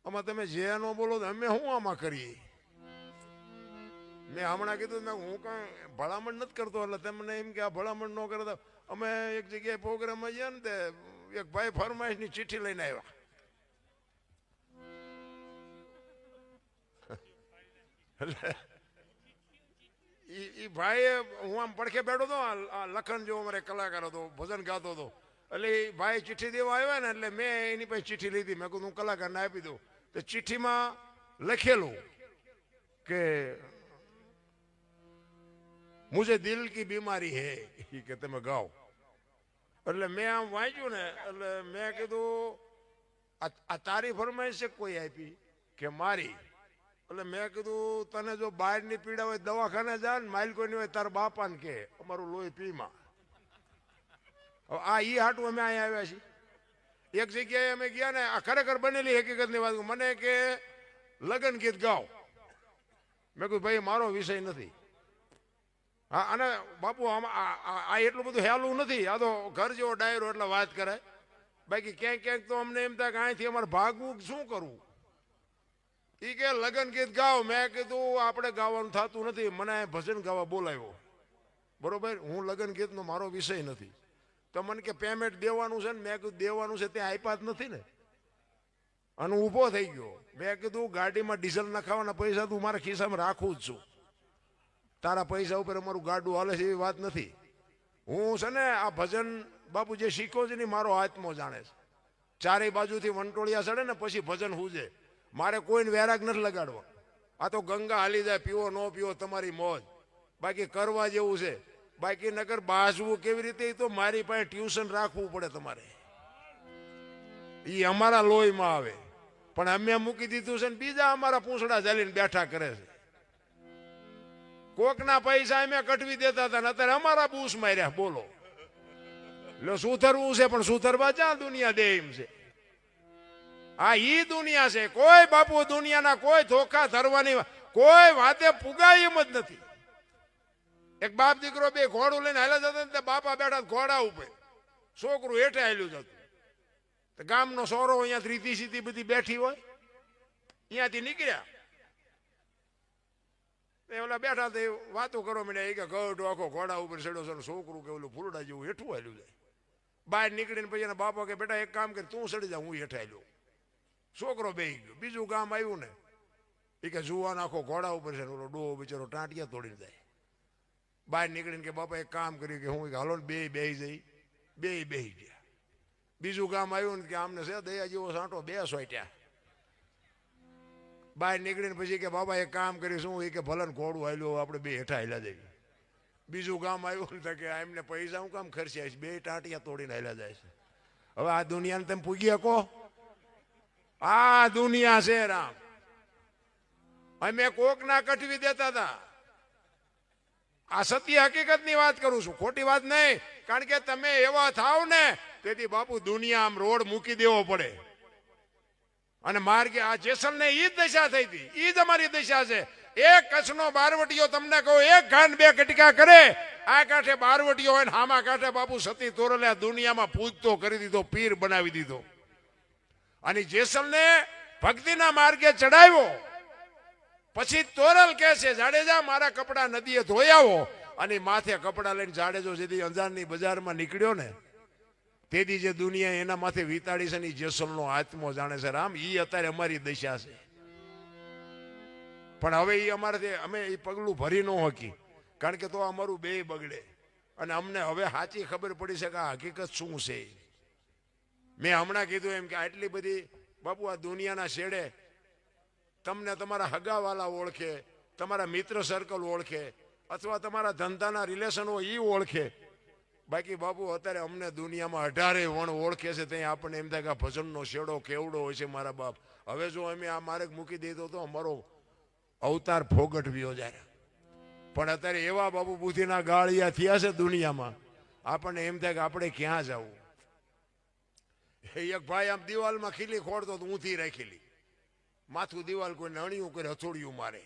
આમાં તમે જે નો બોલો અમે શું આમાં કરીએ મેં હમણાં કીધું મેં હું કઈ ભલામણ નથી કરતો એટલે તમને એમ કે આ ભલામણ ન કરતા અમે એક જગ્યાએ પ્રોગ્રામમાં ગયા ને તે એક ભાઈ ફરમાઈશની ચિઠ્ઠી લઈને આવ્યા એટલે એ ભાઈ હું આમ પડખે બેઠો હતો લખન જેવો અમારે કલાકાર હતો ભજન ગાતો હતો એટલે એ ભાઈ ચિઠ્ઠી દેવા આવ્યા ને એટલે મેં એની પાસે ચિઠ્ઠી લીધી મેં કીધું હું કલાકારને આપી દઉં તો ચિઠ્ઠીમાં લખેલું કે મુझे દિલ કી બીમારી હે કે તમે ગાઓ એટલે મેં આમ વાંચ્યું ને એટલે મેં કીધું આ તારી ફરમાઈશ છે કોઈ આપી કે મારી એટલે મેં કીધું તને જો બહારની પીડા હોય દવાખાને જા ને માઇલ કોઈની હોય તારા બાપાને કે અમારું લોહી પીમાં હવે આ ઈ હાટું અમે અહીંયા આવ્યા છીએ એક જગ્યાએ અમે ગયા ને આ ખરેખર બનેલી હકીકતની વાત મને કે લગ્ન ગીત ગાઓ મેં કીધું ભાઈ મારો વિષય નથી હા અને બાપુ આ એટલું બધું હેલું નથી આ તો ઘર જેવો ડાયરો એટલે વાત કરે બાકી ક્યાંક ક્યાંક તો અમને એમ થાય કે અહીંથી અમારે ભાગવું શું કરવું એ કે લગ્ન ગીત ગાઓ મેં કીધું આપણે ગાવાનું થતું નથી મને ભજન ગાવા બોલાવ્યો બરોબર હું લગ્ન ગીતનો મારો વિષય નથી તો મને કે પેમેન્ટ દેવાનું છે ને, મેં કીધું દેવાનું છે ત્યાં આપ્યા જ નથી ને. અને ઊભો થઈ ગયો. મેં કીધું ગાડીમાં ડીઝલ નખાવાના પૈસા તું મારા ખિસ્સામાં રાખું જ છું, તારા પૈસા ઉપર અમારું ગાડું હાલે છે એવી વાત નથી. હું છે ને આ ભજન બાપુ જે શીખ્યો છે ને મારો આત્મો જાણે છે. ચારેય બાજુથી વંટોળિયા ચડે ને પછી ભજન હુજે. મારે કોઈને વૈરાગ નથી લગાડવો. આ તો ગંગા હાલી જાય, પીવો ન પીવો તમારી મોજ, બાકી કરવા જેવું છે. બાકી નગર બાજવું કેવી રીતે એ તો મારી પાસે ટ્યુશન રાખવું પડે તમારે, એ અમારા લોહીમાં આવે. પણ અમે મૂકી દીધું છે ને બીજા અમારા પૂંછડા ચાલીને બેઠા કરે છે. કોકના પૈસા અમે કટવી દેતા હતા ને અત્યારે અમારા બૂસ માર્યા. બોલો એટલે સુધરવું છે પણ સુધરવા ક્યાં દુનિયા દે એમ છે. આ ઈ દુનિયા છે. કોઈ બાપુ દુનિયાના કોઈ ધોખા ધરવાની કોઈ વાતે પુગાય એમ જ નથી. એક બાપ દીકરો બે ઘોડું લઈને હાલ્યા જતા ને બાપા બેઠા ઘોડા ઉપર, છોકરું હેઠે હાલ્યું જતું. ગામનો સોરો અહીંયા રીતિ સીધી બધી બેઠી હોય, અહીંયાથી નીકળ્યા ઓલા બેઠા તો વાતો કરો મને કે ગઢ આખો ઘોડા ઉપર ચડ્યો છે, છોકરું કે ઓલું ફૂલડા જેવું હેઠું હાલ્યું જાય. બહાર નીકળીને પછી એના બાપા કે બેટા એક કામ કરે તું ચડી જા, હું હેઠે હાલ્યો. છોકરો બેહી ગયો. બીજું ગામ આવ્યું ને એ કે જુવાન આખો ઘોડા ઉપર છે, ઓલો ડોહો બિચારો ટાંટિયા તોડીને જાય. બહાર નીકળીને કે બાપા એક કામ કર્યું કે હું હાલો ને બે બેહી જઈ. બે બેહી ગયા. બીજું કામ આવ્યું ને કે આમને છે દયા જેવો સાંટો બે સોટ્યા. બહાર નીકળીને પછી કે બાબા એક કામ કરીશું એ કે ભલન ઘોડું હાલ્યું આપણે બે હેઠા હાલ્યા જઈએ. બીજું કામ આવ્યું ને કે એમને પૈસા હું કામ ખર્ચ્યા છે, બે ટાંટિયા તોડીને હાલ્યા જાય છે. હવે આ દુનિયાને તમે પૂગી શકો? આ દુનિયા છે રામ. અમે કોક ના કટવી દેતા હતા. આ સત્ય હકીકત ની વાત કરું છું, ખોટી વાત નહીં. કારણ કે તમે એવા થાવ ને તેથી બાપુ દુનિયા આમ રોડ મૂકી દેવો પડે. અને માર્ગે આ જેસલને ઈ જ દશા થઈ હતી, ઈ જ અમારી દશા છે. એક કચ્છનો બારવટીયો તમને કહું એક ઘાન બે કટકા કરે, આ કાંઠે બારવટીયો હોય ને હામા કાંઠે બાપુ સતી તોરલે દુનિયામાં પૂજતો કરી દીધો, પીર બનાવી દીધો. અને જેસલને ભક્તિના માર્ગે ચડાવ્યો. પછી તોરલ કહે છે જાડેજા મારા કપડા નદીએ ધોઈ આવો. અને માથે કપડા લઈને જાડેજો જેથી અંજારની બજારમાં નીકળ્યો ને તેથી જે દુનિયા એના માથે વિતાડી છે ને જેસલનો આત્મો જાણે છે રામ. ઈ અત્યારે અમારી દશા છે. પણ હવે એ અમારાથી અમે એ પગલું ભરી ન હકી, કારણ કે તો અમારું બે બગડે. અને અમને હવે સાચી ખબર પડી છે કે આ હકીકત શું છે. મેં હમણાં કીધું એમ કે આટલી બધી બાપુ આ દુનિયાના છેડે તમને તમારા હગાવાલા ઓળખે, તમારા મિત્ર સર્કલ ઓળખે, અથવા તમારા ધંધાના રિલેશન હોય એ ઓળખે. બાકી બાપુ અત્યારે અમને દુનિયામાં 18 વણ ઓળખે છે. ત્યાં આપણને એમ થાય કે આ ભજનનો શેડો કેવડો હોય છે મારા બાપ. હવે જો અમે આ માર્ગ મૂકી દીધો તો અમારો અવતાર ફોગટવ્યો જાય. પણ અત્યારે એવા બાપુ બુદ્ધિના ગાળિયા થયા છે દુનિયામાં, આપણને એમ થાય કે આપણે ક્યાં જવું. એક ભાઈ આમ દિવાલમાં ખીલી ખોડતો તો ઊંધી રાખેલી, માથું દિવાલ કોઈને અણિયું કરે હથોડિયું મારે.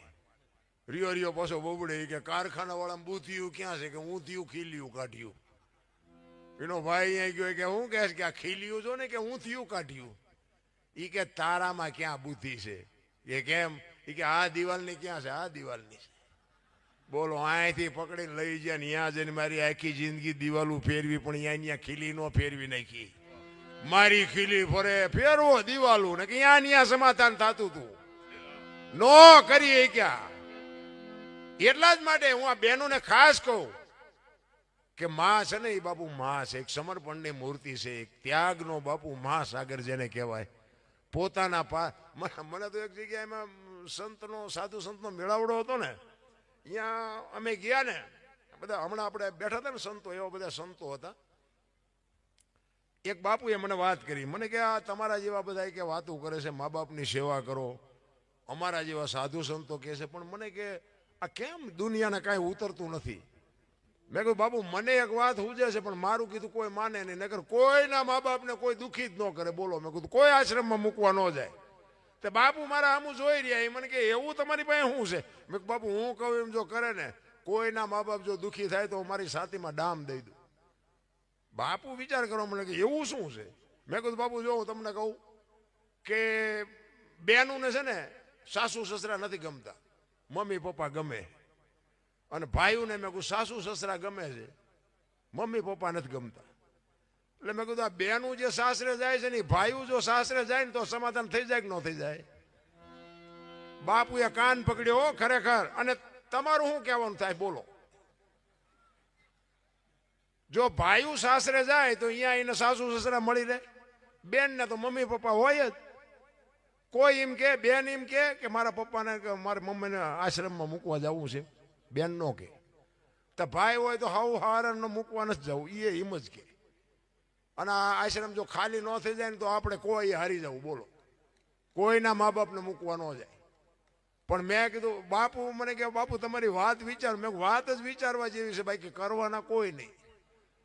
રિયો રિયો પાછો બબડે કે કારખાના વાળા બુથિયું ક્યાં છે કે ઊંધિયું ખીલ્યું કાઢ્યું. એનો ભાઈ અહીંયા ગયો કે હું કહે કે આ ખીલ્યું છો ને કે ઊંધિયું કાઢ્યું. એ કે તારામાં ક્યાં બુદ્ધિ છે? એ કેમ? એ કે આ દિવાલની ક્યાં છે? આ દિવાલની છે. બોલો અહીંથી પકડીને લઈ જાય ને ત્યાં જઈને મારી આખી જિંદગી દિવાલું ફેરવી, પણ અહીંયા ખીલી નો ફેરવી નાખી. મારી ખીલી ફરે ફેરવો દિવાલું ને કે ત્યાં સમાધાન થતું હતું નો કરી ક્યાં. એટલા જ માટે હું આ બહેનોને ખાસ કહું કે માં છે ને એ બાપુ માં છે, એક સમર્પણની મૂર્તિ છે, એક ત્યાગનો બાપુ મહાસાગર જેને કહેવાય. પોતાના મને તો એક જગ્યાએ એમાં સાધુ સંતનો મેળાવડો હતો ને, અહીંયા અમે ગયા ને બધા, હમણાં આપણે બેઠા હતા ને સંતો, એવા બધા સંતો હતા. એક બાપુએ મને વાત કરી, મને કે આ તમારા જેવા બધા કે વાતો કરે છે, મા બાપની સેવા કરો, અમારા જેવા સાધુ સંતો કહે છે, પણ મને કે આ કેમ દુનિયાને કાંઈ ઉતરતું નથી. મેં કહ્યું બાપુ મને એક વાત હુજે છે, પણ મારું કીધું કોઈ માને નહીં, નકર કોઈના મા બાપને કોઈ દુઃખી જ ન કરે. બોલો, મેં કીધું કોઈ આશ્રમમાં મૂકવા ન જાય. તે બાપુ મારા આમું જોઈ રહ્યા, એ મને કે એવું તમારી પાસે શું છે? મેં બાપુ હું કહું એમ જો કરે ને, કોઈના મા બાપ જો દુઃખી થાય તો મારી છાતીમાં ડામ દઈ દઉં. બાપુ વિચાર કરો, મને કે એવું શું છે? મેં કીધું બાપુ જો હું તમને કહું કે બેનુંને છે ને સાસુ સસરા નથી ગમતા, મમ્મી પપ્પા ગમે. અને ભાઈઓને મેં કહું સાસુ સસરા ગમે છે, મમ્મી પપ્પા નથી ગમતા. એટલે મેં કીધું આ બેનું જે સાસરે જાય છે ને ભાઈઓ જો સાસરે જાય ને તો સમાધાન થઈ જાય કે ન થઈ જાય. બાપુએ કાન પકડ્યો ખરેખર. અને તમારું શું કહેવાનું થાય બોલો? જો ભાઈઓ સાસરે જાય તો અહીંયા એને સાસુ સસરા મળી રહે. બેન ને તો મમ્મી પપ્પા હોય જ. કોઈ એમ કે બેન એમ કે મારા પપ્પાને કે મારા મમ્મીને આશ્રમમાં મૂકવા જવું છે, બેન નો કે. તો ભાઈ હોય તો હાવ હારણ મૂકવા નથી જવું, એ એમ જ કે. અને આ આશ્રમ જો ખાલી ન થઈ જાય ને તો આપણે કોઈ હારી જવું બોલો. કોઈના મા બાપને મૂકવા ન જાય. પણ મેં કીધું બાપુ મને કે બાપુ તમારી વાત વિચાર. મેં વાત જ વિચારવા જેવી છે બાકી કરવાના કોઈ નહીં.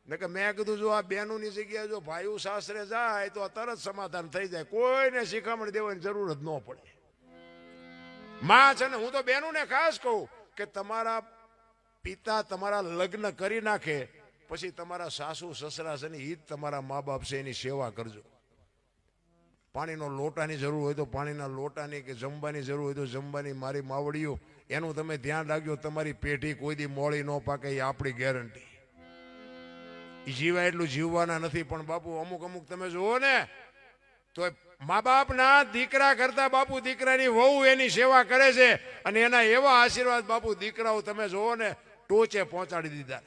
ને કે મેં કીધું જો આ બહેનોની જગ્યાએ જો ભાઈઓ સાસરે જાય તો તરત સમાધાન થઈ જાય, કોઈને શિખામણ દેવાની જરૂર જ ન પડે. માં છે ને હું તો બહેનોને ખાસ કહું કે તમારા પિતા તમારા લગ્ન કરી નાખે પછી તમારા સાસુ સસરા છે ને એ જ તમારા મા બાપ છે, એની સેવા કરજો. પાણીનો લોટાની જરૂર હોય તો પાણીના લોટાની, કે જમવાની જરૂર હોય તો જમવાની. મારી માવડીઓ એનું તમે ધ્યાન રાખજો. તમારી પેઢી કોઈ દી મોળી ન પાકે એ આપણી ગેરંટી. જીવાય એટલું જીવવાના નથી. પણ બાપુ અમુક અમુક તમે જુઓ ને તો મા બાપના દીકરા કરતા બાપુ દીકરાની વહુ એની સેવા કરે છે. અને એના એવા આશીર્વાદ બાપુ દીકરાઓ તમે જુઓ ને ટોચે પહોંચાડી દીધા.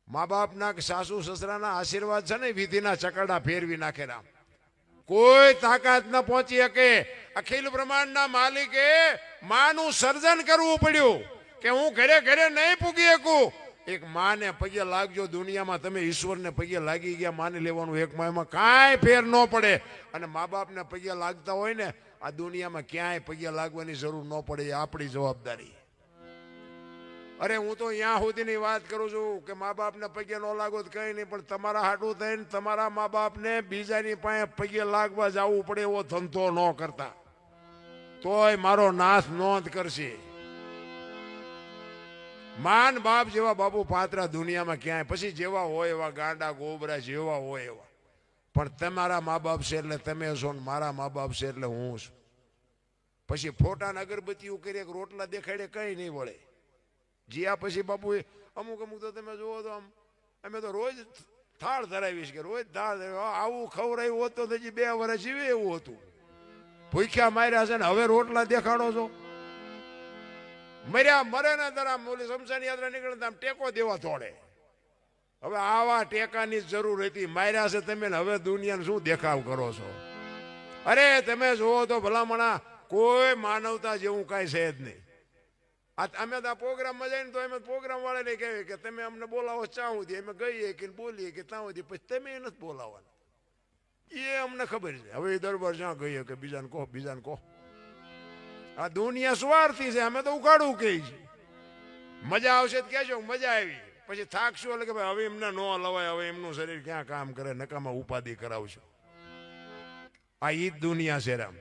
મા બાપના સાસુ સસરાના આશીર્વાદ છે ને વિધિના ચકરડા ફેરવી નાખેલા. કોઈ તાકાત ન પહોંચી શકે. અખિલ બ્રહ્માંડના માલિકે માનું સર્જન કરવું પડ્યું કે હું ઘરે ઘરે નહીં પૂગી શકું. એક માને પગે લાગજો. દુનિયામાં તમે ઈશ્વરને પગે લાગી ગયા માની લેવાનું. એક મામાં કાંઈ ફેર ન પડે. અને મા બાપને પગે લાગતા હોય ને આ દુનિયામાં ક્યાંય પગે લાગવાની જરૂર ન પડે. એ આપણી જવાબદારી. અરે હું તો અહીંયા સુધીની વાત કરું છું કે મા બાપને પગે ન લાગો તો કઈ નહીં, પણ તમારા હાટું થઈને તમારા મા બાપને બીજાની પાસે પગે લાગવા જવું પડે એવો ધંધો ન કરતા. તોય મારો નાશ નોંધ કરશે. માન બાપ જેવા બાપુ પાત્રા દુનિયામાં ક્યાંય. પછી જેવા હોય એવા ગાંડા ગોબરા જેવા હોય એવા. પણ તમારા મા બાપ છે એટલે તમે છો ને મારા મા બાપ છે એટલે હું છું. પછી ફોટાને અગરબત્તીઓ કરી રોટલા દેખાડે કઈ નહીં વળે. જ્યાં પછી બાપુ અમુક અમુક તો તમે જુઓ તો આમ અમે તો રોજ થાળ ધરાવીશ કે રોજ થાળ આવું ખવડાવ્યું હોત તો હજી 2 વર્ષ જીવે એવું હતું. ભૂખ્યા માર્યા છે ને હવે રોટલા દેખાડો છો. મર્યા મરે ને તરા મોલી શમશાન યાત્રા નીકળે આમ ટેકો દેવા થોડે. હવે આવા ટેકાની જરૂર હતી. માર્યા છે તમે ને હવે દુનિયાને શું દેખાવ કરો છો? અરે તમે જુઓ તો ભલામણા કોઈ માનવતા જેવું કાંઈ છે જ નહીં. અમે તો આ પ્રોગ્રામમાં જઈને તો એમ પ્રોગ્રામ વાળાને કહેવાય કે તમે અમને બોલાવો ત્યાં સુધી અમે ગઈએ કે બોલીએ કે ત્યાં સુધી પછી તમે નથી બોલાવવાના. એ અમને ખબર છે. હવે એ દરબાર જ્યાં ગઈએ કે બીજાને કહો બીજાને કહો. આ દુનિયા સ્વાર્થી છે. અમે તો ઉઘાડું કહી છે. મજા આવશે તો કહેજો મજા આવી. પછી થાકશું એટલે કે ભાઈ હવે એમને ન લવાય, હવે એમનું શરીર ક્યાં કામ કરે, નકામાં ઉપાધિ કરાવશું. આ ઈ જ દુનિયા છે રામ.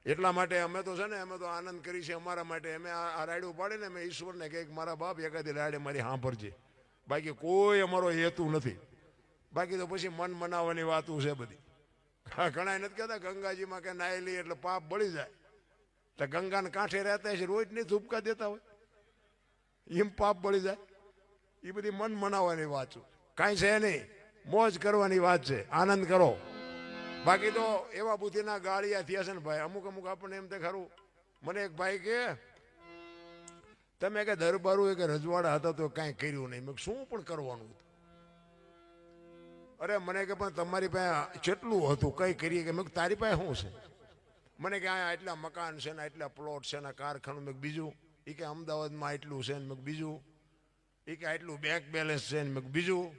એટલા માટે અમે તો છે ને અમે તો આનંદ કરી છે અમારા માટે. અમે આ રાયડું પાડીને અમે ઈશ્વરને કહે મારા બાપ એકાદી રાયડે મારી સાંભળજે. બાકી કોઈ અમારો હેતુ નથી. બાકી તો પછી મન મનાવવાની વાતું છે બધી. ઘણા નથી કહેતા ગંગાજીમાં કે નાહી લઈએ એટલે પાપ બળી જાય. તો ગંગાને કાંઠે રહેતા છે રોજ નહીં ધૂપકા દેતા હોય એમ પાપ બળી જાય. એ બધી મન મનાવવાની વાત છે. કાંઈ છે નહીં. મોજ કરવાની વાત છે. આનંદ કરો. બાકી તો એવા બુદ્ધિના ગાળિયા થયા છે ને ભાઈ. અમુક અમુક આપણને એમ તો ખરું. મને એક ભાઈ કે તમે કે દરબારું કે રજવાડા હતા તો કાંઈ કર્યું નહીં. મેં શું પણ કરવાનું હતું? અરે મને કે પણ તમારી પાસે કેટલું હતું કઈ કરીએ? કે મેં તારી પાસે શું છે? મને કે આ એટલા મકાન છે ને એટલા પ્લોટ છે ને કારખાનું. મેં બીજું એ કે અમદાવાદમાં એટલું છે ને. મેં બીજું એ કે આટલું બેંક બેલેન્સ છે ને. મેં બીજું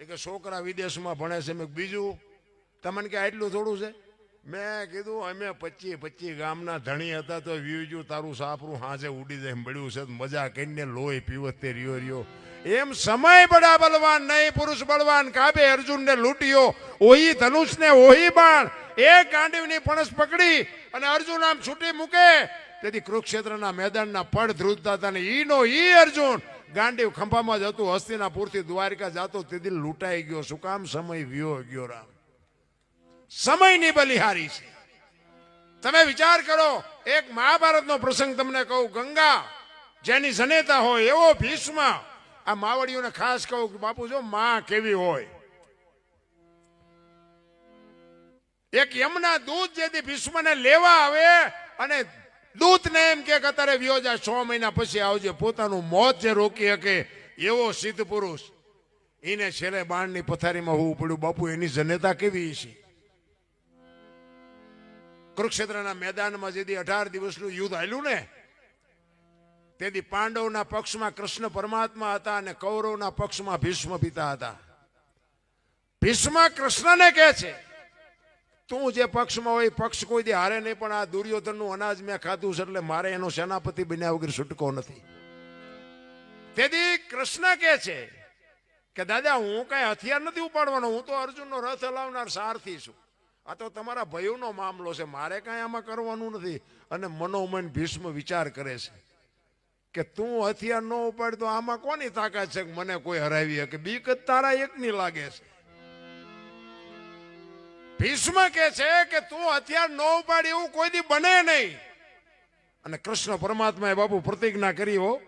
એ કે છોકરા વિદેશમાં ભણે છે. મેં બીજું તમને કે આટલું થોડું છે? મેં કીધું અમે 25 ગામના ધણી હતા તો વ્યુજ્યું તારું સાપરું હાજે ઉડી જાય મળ્યું છે. મજા કરીને લોહી પીવત તે રહ્યો. એમ સમય બડા બલવાન નહીં પુરુષ બળવાન. કાબે અર્જુનને લૂંટ્યો ઓહી ધનુષને ઓહી બાણ. એક ગાંડીવની ફણસ પકડી અને અર્જુન આમ છૂટી મૂકે. તેથી કુરુક્ષેત્રના મેદાનના પડ ધ્રુજતા હતા ને ઈનો ઈ અર્જુન ગાંડીવ ખંભામાં જતું હસ્તિનાપુરથી દ્વારકા જાતો તેથી લૂંટાઈ ગયો. શું કામ? સમય વ્યો ગયો રામ. સમયની બલિહારી છે. તમે વિચાર કરો. એક મહાભારતનો પ્રસંગ તમને કહું. ગંગા જેની જનેતા હોય એવો ભીષ્મ. આ માવડીઓને ખાસ કહું કે બાપુ જો માં કેવી હોય. એક યમના દૂત જેથી ભીષ્મને લેવા આવે અને દૂતને એમ કે અત્યારે વ્યો જા 6 મહિના પછી આવજે, પોતાનું મોત જે રોકી શકે એવો સિદ્ધ પુરુષ એને છેલ્લે બાણની પથારીમાં હોવું પડ્યું. બાપુ એની જનતા કેવી છે? કુરુક્ષેત્રના મેદાનમાં જેથી 18 દિવસનું યુદ્ધ હાલ્યું ને, તેથી પાંડવના પક્ષમાં કૃષ્ણ પરમાત્મા હતા અને કૌરવના પક્ષમાં ભીષ્મ પિતા હતા. ભીષ્મ કૃષ્ણને કહે છે તું જે પક્ષમાં હોય પક્ષ કોઈ દી હારે નહીં, પણ આ દુર્યોધનનું અનાજ મેં ખાધું છે એટલે મારે એનો સેનાપતિ બન્યા વગર છૂટકો નથી. તેથી કૃષ્ણ કહે છે કે દાદા હું કઈ હથિયાર નથી ઉપાડવાનો, હું તો અર્જુનનો રથ હલાવનાર સારથી છું. આ તો તમારા ભયોનો મામલો છે, મારે કાંઈ આમાં કરવાનું નથી. અને મનોમન ભીષ્મ વિચાર કરે છે કે તું હથિયાર ન ઉપાડ તો આમાં કોની તાકાત છે કે મને કોઈ હરાવી શકે? બીક જ તારા એકની લાગે છે. ભીષ્મ કહે છે કે તું હથિયાર ન ઉપાડ એવું કોઈ દી બને નહીં. અને કૃષ્ણ પરમાત્માએ બાપુ પ્રતિજ્ઞા કરી હો,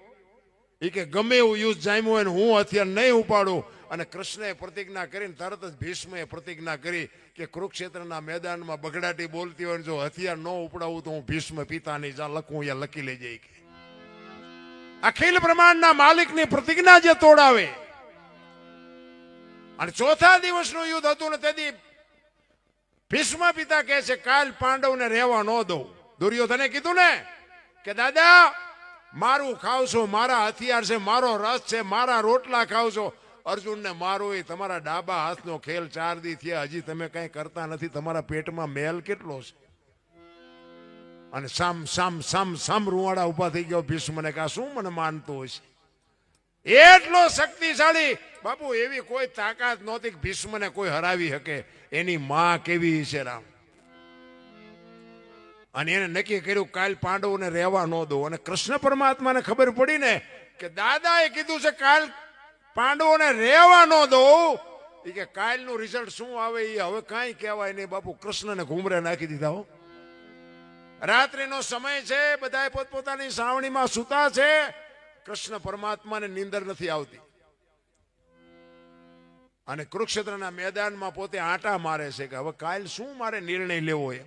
એ કે ગમે એવું યુદ્ધ જામ્યું હોય ને હું હથિયાર નહીં ઉપાડું. અને કૃષ્ણએ પ્રતિજ્ઞા કરીને તરત જ ભીષ્મએ પ્રતિજ્ઞા કરી કે કુરુક્ષેત્રના મેદાનમાં બગડાટી બોલતી હોય જો હથિયાર ન ઉપડાવું તો હું ભીષ્મ પિતા નહીં જા લખું યા લખી લઈ જાય. કે અખિલ બ્રહ્માંડના માલિકની પ્રતિજ્ઞા જે તોડાવે. અને ચોથા દિવસનું યુદ્ધ હતું ને તેથી ભીષ્મ પિતા કહે છે કાલ પાંડવને રહેવા ન દઉં. દુર્યોધને કીધું ને કે દાદા મારું ખાવ છો, મારા હથિયાર છે, મારો રસ છે, મારા રોટલા ખાવ છો. અર્જુનને મારો એ તમારા ડાબા હાથનો ખેલ 4 દી થયા, હજી તમે કઈ કરતા નથી. તમારા પેટમાં મેલ કેટલો છે? અને સામ સામ સામ સામ રૂવાડા ઉભા થઈ ગયો. ભીષ્મને કહા શું મને માનતો હોય છે? એટલો શક્તિશાળી બાપુ, એવી કોઈ તાકાત નહોતી કે ભીષ્મને કોઈ હરાવી શકે. એની માં કેવી છે રામ. અને એને નક્કી કર્યું કાલ પાંડવોને રહેવા ન દો. અને કૃષ્ણ પરમાત્માને ખબર પડી ને કે દાદાએ કીધું છે કાલ પાંડવોને રહેવા ન દો, એ કે કાલનું રિઝલ્ટ શું આવે એ હવે કાંઈ કહેવાય નહીં. બાપુ કૃષ્ણને ઘૂમરે નાખી દીધા હો. રાત્રિનો સમય છે, બધા પોતપોતાની સાવણીમાં સૂતા છે. કૃષ્ણ પરમાત્માને નીંદર નથી આવતી અને કુરુક્ષેત્રના મેદાનમાં પોતે આંટા મારે છે કે હવે કાલ શું મારે નિર્ણય લેવો એમ.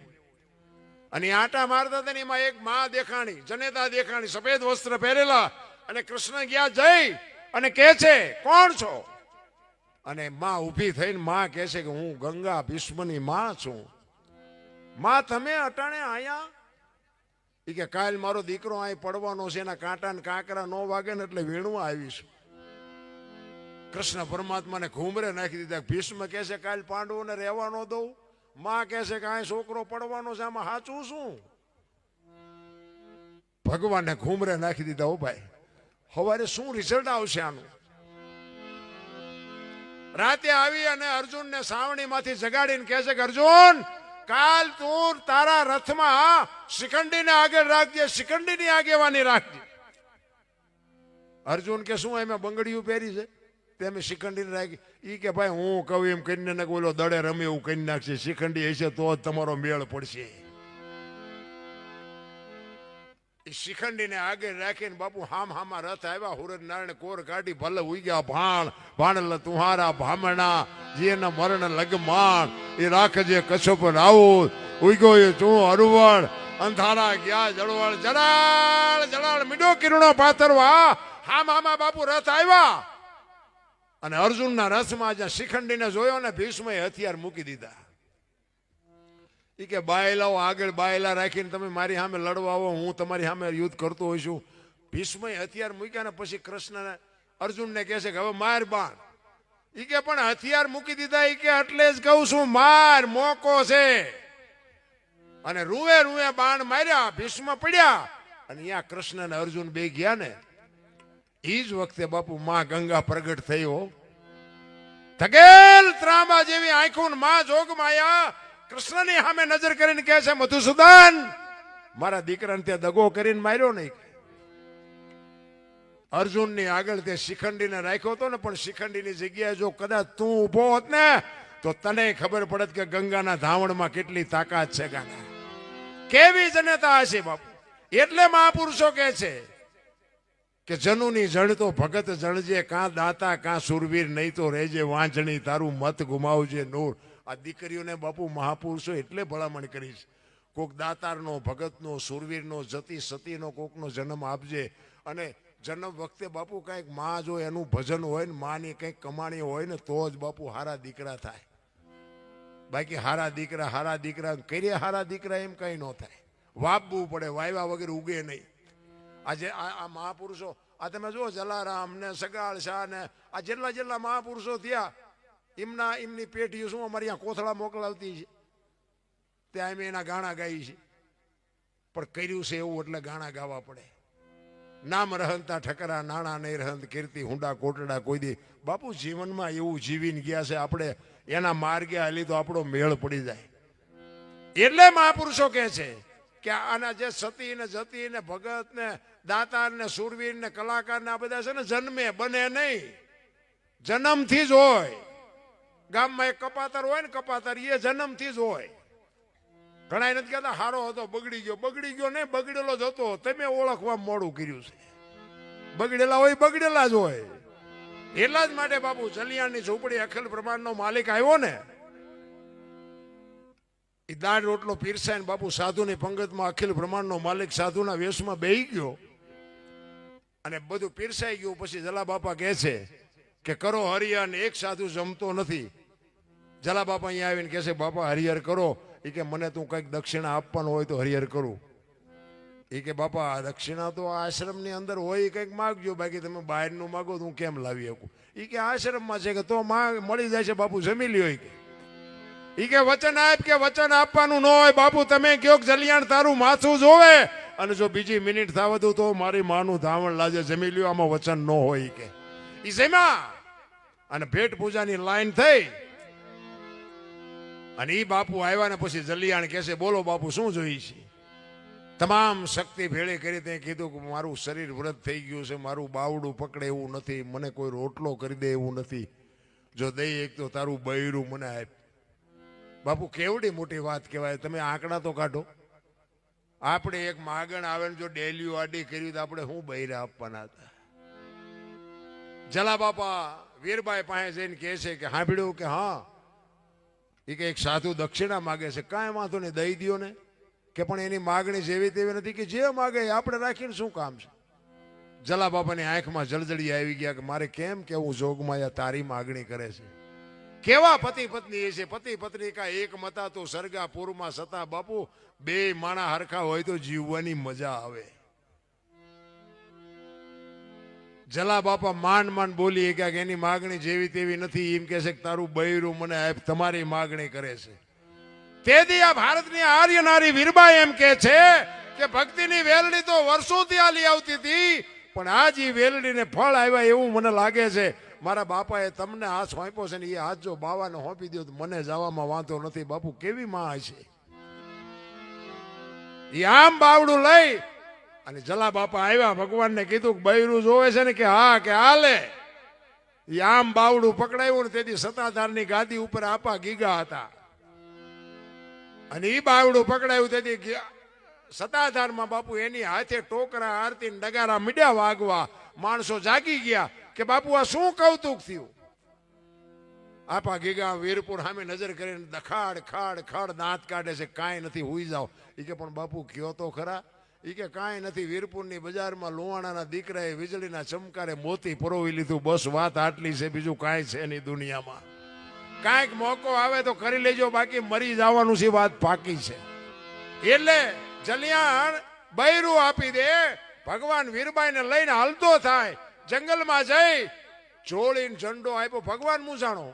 અને આંટા મારતા હતા ને એમાં એક માં દેખાણી, જનેતા દેખાણી, સફેદ વસ્ત્ર પહેરેલા. અને કૃષ્ણ ગયા જઈ અને કહે છે કોણ છો? અને માં ઊભી થઈને માં કહે છે કે હું ગંગા ભીષ્મની માં છું. માં તમે અટાણે આયા? એ કે કાલ મારો દીકરો અહીં પડવાનો છે, એના કાંટા ને કાંકરા ન વાગે ને એટલે વીણવા આવીશું. કૃષ્ણ પરમાત્માને ઘૂમરે નાખી દીધા. ભીષ્મ કહે છે કાલ પાંડવોને રહેવા ન દઉં. માં કહે છે કે આ છોકરો પડવાનો છે, આમાં સાચું શું? ભગવાનને ઘૂમરે નાખી દીધા. હો ભાઈ, સવારે શું રિઝલ્ટ આવશે આનું? રાતે આવી અને અર્જુનને સાવણીમાંથી જગાડીને કહે છે કે અર્જુન કાલ તું તારા રથમાં શિખંડીને આગળ રાખજે, શિખંડીની આગેવાની રાખજે. અર્જુન કે શું એમાં બંગડીયું પહેરી છે તેમે શિખંડીને રાખી? ઈ કે ભાઈ હું કહું એમ કરીને બોલો દડે રમે એવું કરી નાખશે. શિખંડી હશે તો જ તમારો મેળ પડશે. શિખંડીને આગળ રાખીને બાપુ હામાં રથ આવ્યા. હુરજ નારાયણ કોર કાઢી ભલે ઉગ્યા ભાણ ભાણલ તુહારા ભામણા જેના મરણ લગમાણ એ રાખજે કચ્છપ રાઉત ઉગ્યો એ તું હરવળ અંધારા ગયા જળવળ જડાળ જડાળ મીડો કિરણો પાથરવા. હામાં બાપુ રથ આવ્યા અને અર્જુનના રથમાં જ્યાં શિખંડીને જોયો ને ભીષ્મએ હથિયાર મૂકી દીધા. એ કે બાયલાઓ આગળ બાયલા રાખીને તમે મારી સામે લડવા આવો, હું તમારી સામે યુદ્ધ કરતો હોઈશું. ભીષ્મએ હથિયાર મૂક્યા ને પછી કૃષ્ણ અર્જુનને કહે છે કે હવે માર બાણ. એ કે પણ હથિયાર મૂકી દીધા. એ કે એટલે જ કહું છું માર મોકો છે. અને રૂએ રૂએ બાણ માર્યા. ભીષ્મ પડ્યા અને અહીંયા કૃષ્ણ અને અર્જુન બે ગયા ને એ જ વખતે બાપુ માં ગંગા પ્રગટ થયો. ધગેલ ત્રાંબા જેવી આંખો માં જોગમાયા. કૃષ્ણની સામે નજર કરીને કહે છે મધુસૂદન મારા દીકરાને તે દગો કરીને માર્યો નહીં. અર્જુનની આગળ તે શિખંડીને રાખ્યો હતો ને, પણ શિખંડીની જગ્યાએ જો કદાચ તું ઉભો હોત ને તો તને ખબર પડત કે ગંગાના ધાવણમાં કેટલી તાકાત છે. ગાના કેવી જનતા હશે બાપુ. એટલે મહાપુરુષો કહે છે કે જનુની જણ તો ભગત જણજે, કાં દાતા કાં સુરવીર, નહીં તો રહેજે વાંચણી, તારું મત ગુમાવજે નૂર. આ દીકરીઓને બાપુ મહાપુરુષો એટલે ભલામણ કરીશ, કોક દાતારનો, ભગતનો, સુરવીરનો, જતી સતીનો કોકનો જન્મ આપજે. અને જન્મ વખતે બાપુ કંઈક માં જો એનું ભજન હોય ને, માની કંઈક કમાણી હોય ને, તો જ બાપુ હારા દીકરા થાય. બાકી હારા દીકરા કરીએ હારા દીકરા એમ કંઈ ન થાય. વાપવું પડે, વાયવા વગર ઉગે નહીં. આજે આ મહાપુરુષો, આ તમે જુઓ જલારામ ને સગાળ શાહ ને આ જેટલા મહાપુરુષો થયા, એમની પેઢીઓ શું અમારી અહીંયા કોથળા મોકલાવતી છે, ત્યાં અમે એના ગાણા ગાઈ છે. પણ કર્યું છે એવું એટલે ગાણા ગાવા પડે. નામ રહંતા ઠકરા, નાણા નહીં રહંત કીર્તિ, હુંડા કોટડા કોઈ દી. બાપુ જીવનમાં એવું જીવીને ગયા છે, આપણે એના માર્ગે હાલી તો આપણો મેળ પડી જાય. એટલે મહાપુરુષો કહે છે કે આના જે સતી ને જતી ને ભગત ને દાતાર ને સુરવીર ને કલાકાર ને આ બધા છે ને, જન્મે બને નહીં, જન્મથી જ હોય. ગામમાં એક કપાતર હોય ને, કપાતર એ જન્મથી જ હોય. ઘણા નથી કહેતા હારો હતો બગડી ગયો ને, બગડેલો જ હતો, તમે ઓળખવા મોડું કર્યું છે. બગડેલા હોય બગડેલા જ હોય. એટલા જ માટે બાપુ જલિયાણની ઝૂંપડી અખિલ બ્રહ્માંડનો માલિક આવ્યો ને, એ દાળ રોટલો પીરસાય ને બાપુ સાધુની પંગતમાં અખિલ બ્રહ્માંડનો માલિક સાધુના વેશમાં બેહી ગયો અને બધું પીરસાઈ ગયું. પછી જલા બાપા કહે છે કે કરો હરિહર. એક સાધુ જમતો નથી. જલા બાપા અહીંયા આવીને કહે છે બાપા હરિહર કરો. એ કે મને તું કંઈક દક્ષિણા આપવાનું હોય તો હરિહર કરું. એ કે બાપા દક્ષિણા તો આશ્રમની અંદર હોય, કંઈક માગજો, બાકી તમે બહારનું માગો તો હું કેમ લાવી શકું. એ કે આશ્રમમાં છે કે તો મળી જાય છે બાપુ, જમી લ્યો. એ કે વચન આપ, કે વચન આપવાનું ન હોય બાપુ, તમે કયો જલિયાણ તારું માથું જોવે અને જો બીજી મિનિટ થવા દઉં તો મારી માનું ધાવણ લાજે, જમી લ્યો. આમાં વચન ન હોય કે એ જમ્યા અને ભેટ પૂજાની લાઈન થઈ અને એ બાપુ આવ્યા ને પછી જલિયાણ કહે છે બોલો બાપુ શું જોઈ છે. તમામ શક્તિ ભેળી કરી તે કીધું કે મારું શરીર વ્રત થઈ ગયું છે, મારું બાવડું પકડે એવું નથી, મને કોઈ રોટલો કરી દે એવું નથી, જો દઈ એક તો તારું બૈરું મને આપ. બાપુ કેવડી મોટી વાત કહેવાય. તમે આંકડા તો કાઢો. આપણે એક માગણ આવે ને જો ડેલીઓ આડી કર્યું તો આપણે શું બૈરા આપવાના હતા. જલા બાપા વીરબાઈ પાસે જઈને કહે છે કે સાંભળ્યું કે હા, એ કે એક સાધુ દક્ષિણા માગે છે. કાંઈ વાંધો નહીં, દઈ દો ને. કે પણ એની માગણી જેવી તેવી નથી, કે જે માગે આપણે રાખીને શું કામ છે. જલા બાપાની આંખમાં જળજળી આવી ગયા કે મારે કેમ કેવું જોગમાં તારી માગણી કરે છે. કેવા પતિ પત્ની એ છે. પતિ પત્ની કા એક મતા તો સરગા પૂરમાં સતા. બાપુ બે માણા હરખા હોય તો જીવવાની મજા આવે. જલા બાપા માંડ બોલી કે એની માગણી જેવી તેવી નથી. એમ કે છે કે તારું બૈરું મને આપ, તમારી માગણી કરે છે. તેથી આ ભારતની આર્ય નારી વીરબાઈ એમ કે છે કે ભક્તિની વેલડી તો વર્ષોથી આલી આવતી હતી, પણ આજ એ વેલડીને ફળ આવ્યા એવું મને લાગે છે. મારા બાપાએ તમને હાથ સોંપ્યો છે ને, એ હાથ જો બાવાને સોંપી દો તો મને જવામાં વાંધો નથી. બાપુ કેવી માં છે. એ આમ બાવડું લઈ અને જલા બાપા આવ્યા, ભગવાનને કીધું કે બૈરું જોવે છે ને, કે હા કે હાલે. એ આમ બાવડું પકડાયું ને તેથી સત્તાધારની ગાદી ઉપર આપા ગીગા હતા અને એ બાવડું પકડાયું તેથી સત્તાધારમાં બાપુ એની હાથે ટોકરા આરતી ડગારા મીડ્યા વાગવા. માણસો જાગી ગયા કે બાપુ આ શું કૌતુક થયું. આપા ગીગા વીરપુર સામે નજર કરીને દખાડ ખાડ ખાડ દાંત કાઢે છે. કાંઈ નથી, હુઈ જાઓ. એ કે પણ બાપુ કયો તો ખરા. એ કે કાંઈ નથી, વીરપુરની બજારમાં લોહાણાના દીકરાએ વીજળીના ચમકારે મોતી પરોવી લીધું, બસ વાત આટલી છે, બીજું કાંઈ છે નહીં દુનિયામાં. કાંઈક મોકો આવે તો કરી લેજો, બાકી મરી જવાનું છે, વાત પાકી છે. એટલે જલિયાણ બૈરું આપી દે. ભગવાન વીરબાઈને લઈને હાલતો થાય, જંગલમાં જઈ જોડીને ઝંડો આપ્યો. ભગવાન મૂંઝાણો.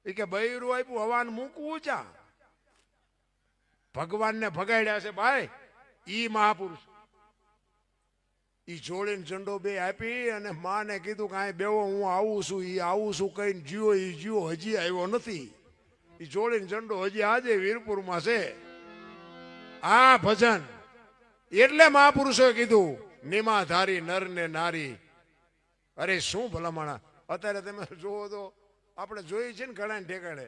એ કે બૈરું આપ્યું, હવાન મૂકવું ચા. ભગવાનને ભગાડ્યા છે ભાઈ. ઈ મહાપુરુષ ઈ જોડીને ઝંડો બે આપી અને માને કીધું કે આ બેવો હું આવું છું. ઈ આવું છું કહીને જીવો. ઈ જીવો હજી આવ્યો નથી. ઈ જોડીને ઝંડો હજી આજે વીરપુરમાં છે. આ ભજન એટલે મહાપુરુષોએ કીધું નિમાધારી નર ને નારી. અરે શું ભલામણા. અત્યારે તમે જોવો તો આપણે જોઈએ છે ને ઘણા ઠેકાણે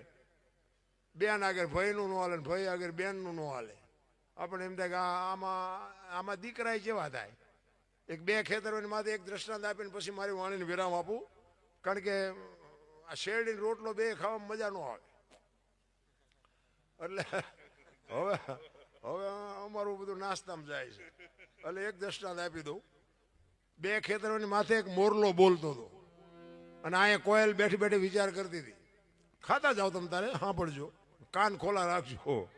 બેન આગળ ભાઈનું ન હાલે, ભાઈ આગળ બેનનું ન હાલે. આપણે એમ થાય કે આમાં દીકરા જેવા થાય. એક બે ખેતરોની માથે એક દ્રષ્ટાંત આપીને પછી મારી વાણીને વિરામ આપું. કારણ કે આ શેરડીનો રોટલો બે ખાવામાં મજા ન આવે. એટલે હવે હવે અમારું બધું નાસ્તામાં જાય છે. એટલે એક દ્રષ્ટાંત આપી દઉં. બે ખેતરોની માથે એક મોરલો બોલતો હતો અને અહીંયા કોયલ બેઠી બેઠી વિચાર કરતી હતી. ખાતા જાઓ તમે તારે સાંભળજો, કાન ખોલા રાખજો.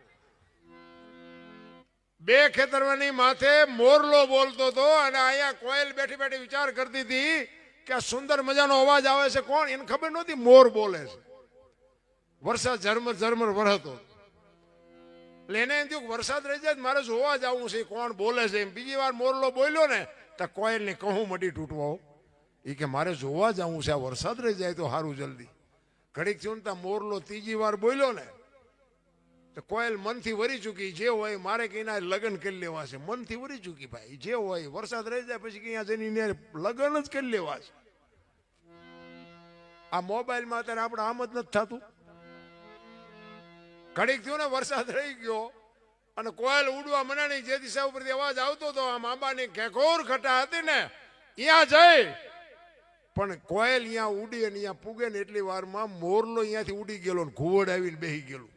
બે ખેતરોની માથે મોરલો બોલતો હતો અને અહીંયા કોયલ બેઠી બેઠી વિચાર કરતી હતી કે આ સુંદર મજાનો અવાજ આવે છે કોણ? એને ખબર નહોતી મોર બોલે છે. વરસાદ ઝરમર ઝરમર વરસતો. એટલે એને એમ થયું વરસાદ રહી જાય મારે જોવા જવું છે કોણ બોલે છે. એમ બીજી વાર મોરલો બોલ્યો ને તો કોયલની કહું મટી તૂટવા. એ કે મારે જોવા જવું છે, આ વરસાદ રહી જાય તો સારું જલ્દી. ઘડીક થયું ને ત્યાં મોરલો ત્રીજી વાર બોલ્યો ને તો કોયલ મનથી વરી ચૂકી. જે હોય મારે કે એના લગ્ન કરી લેવા છે. મનથી વરી ચૂકી ભાઈ. જે હોય વરસાદ રહી જાય પછી અહીંયા જઈને લગ્ન જ કરી લેવા છે. આ મોબાઈલમાં અત્યારે આપણે આમ જ નથી થતું. ઘડીક થયું ને વરસાદ રહી ગયો અને કોયલ ઉડવા મનાણી. જે દિશા ઉપરથી અવાજ આવતો હતો આમ આંબાની ઘેઘોર ઘટા હતી ને અહીંયા જઈ પણ કોયલ અહીંયા ઉડી અને અહીંયા પૂગે ને એટલી વારમાં મોરલો અહીંયાથી ઉડી ગયેલો ને ઘુવડ આવીને બેસી ગયેલું.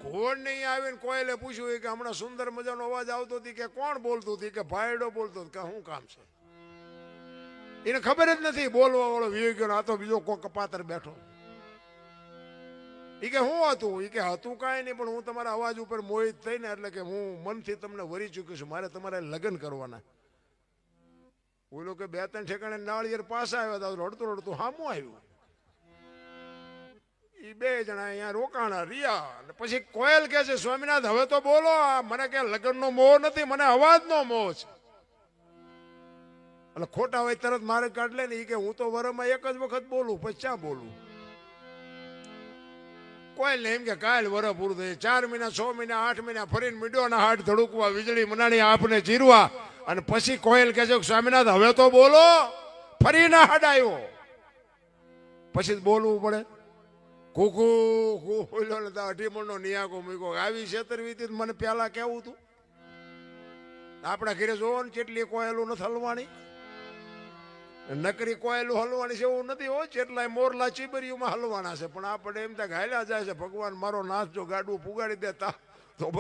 ઘુવડ ને અહીંયા આવીને કોયલે પૂછ્યું કે હમણાં સુંદર મજાનો અવાજ આવતો હતી કે કોણ બોલતું હતી? કે ભાયડો બોલતો કે શું કામ છે? એને ખબર જ નથી. બોલવા વાળો વી ગયો, આ તો બીજો કોઈ કપાતર બેઠો. એ કે શું હતું? એ કે હતું કાંઈ નહીં, પણ હું તમારા અવાજ ઉપર મોહિત થઈને એટલે કે હું મનથી તમને વરી ચૂક્યું છું, મારે તમારે લગ્ન કરવાના. ઓલો કે બે ત્રણ ઠેકાણે નાળિયેર પાસે આવ્યા હતા, રડતું રડતું હામું આવ્યું. એ બે જણા અહીંયા રોકાણા રહ્યા. અને પછી કોયલ કે છે સ્વામિનાથ હવે તો બોલો, મને કે લગ્નનો મોહ નથી, મને અવાજનો મોહ છે. એટલે ખોટા હોય તરત મારે કાઢ લે ને. એ કે હું તો વરમાં એક જ વખત બોલું, પછી ક્યાં બોલું? કોયલ એમ કે કાલ વર પૂરું થઈ 4 મહિના 6 મહિના 8 મહિના ફરીને મીડોના હાથ ધડુકવા, વીજળી મનાણી આપને ચીરવા. અને પછી કોયલ કહે છે સ્વામિનાથ હવે તો બોલો. ફરીને હાડ આવ્યો. પછી બોલવું પડે. કુકુ બોલ્યો ને 18 નિયાકો મૂક્યો. આવી છેતરવીતી મને પેલા કેવું હતું. આપણા ઘરે જોવો ને કેટલી કોયલું નથી હલવાની. નકરી કોયલું હલવાની છે એવું નથી હોય. કેટલાય મોરલા ચીબરીઓમાં હલવાના છે. પણ આપણે એમ ત્યાં ઘાયલા જાય છે ભગવાન મારો નાથ જો ગાડું પુગાડી દેતા તો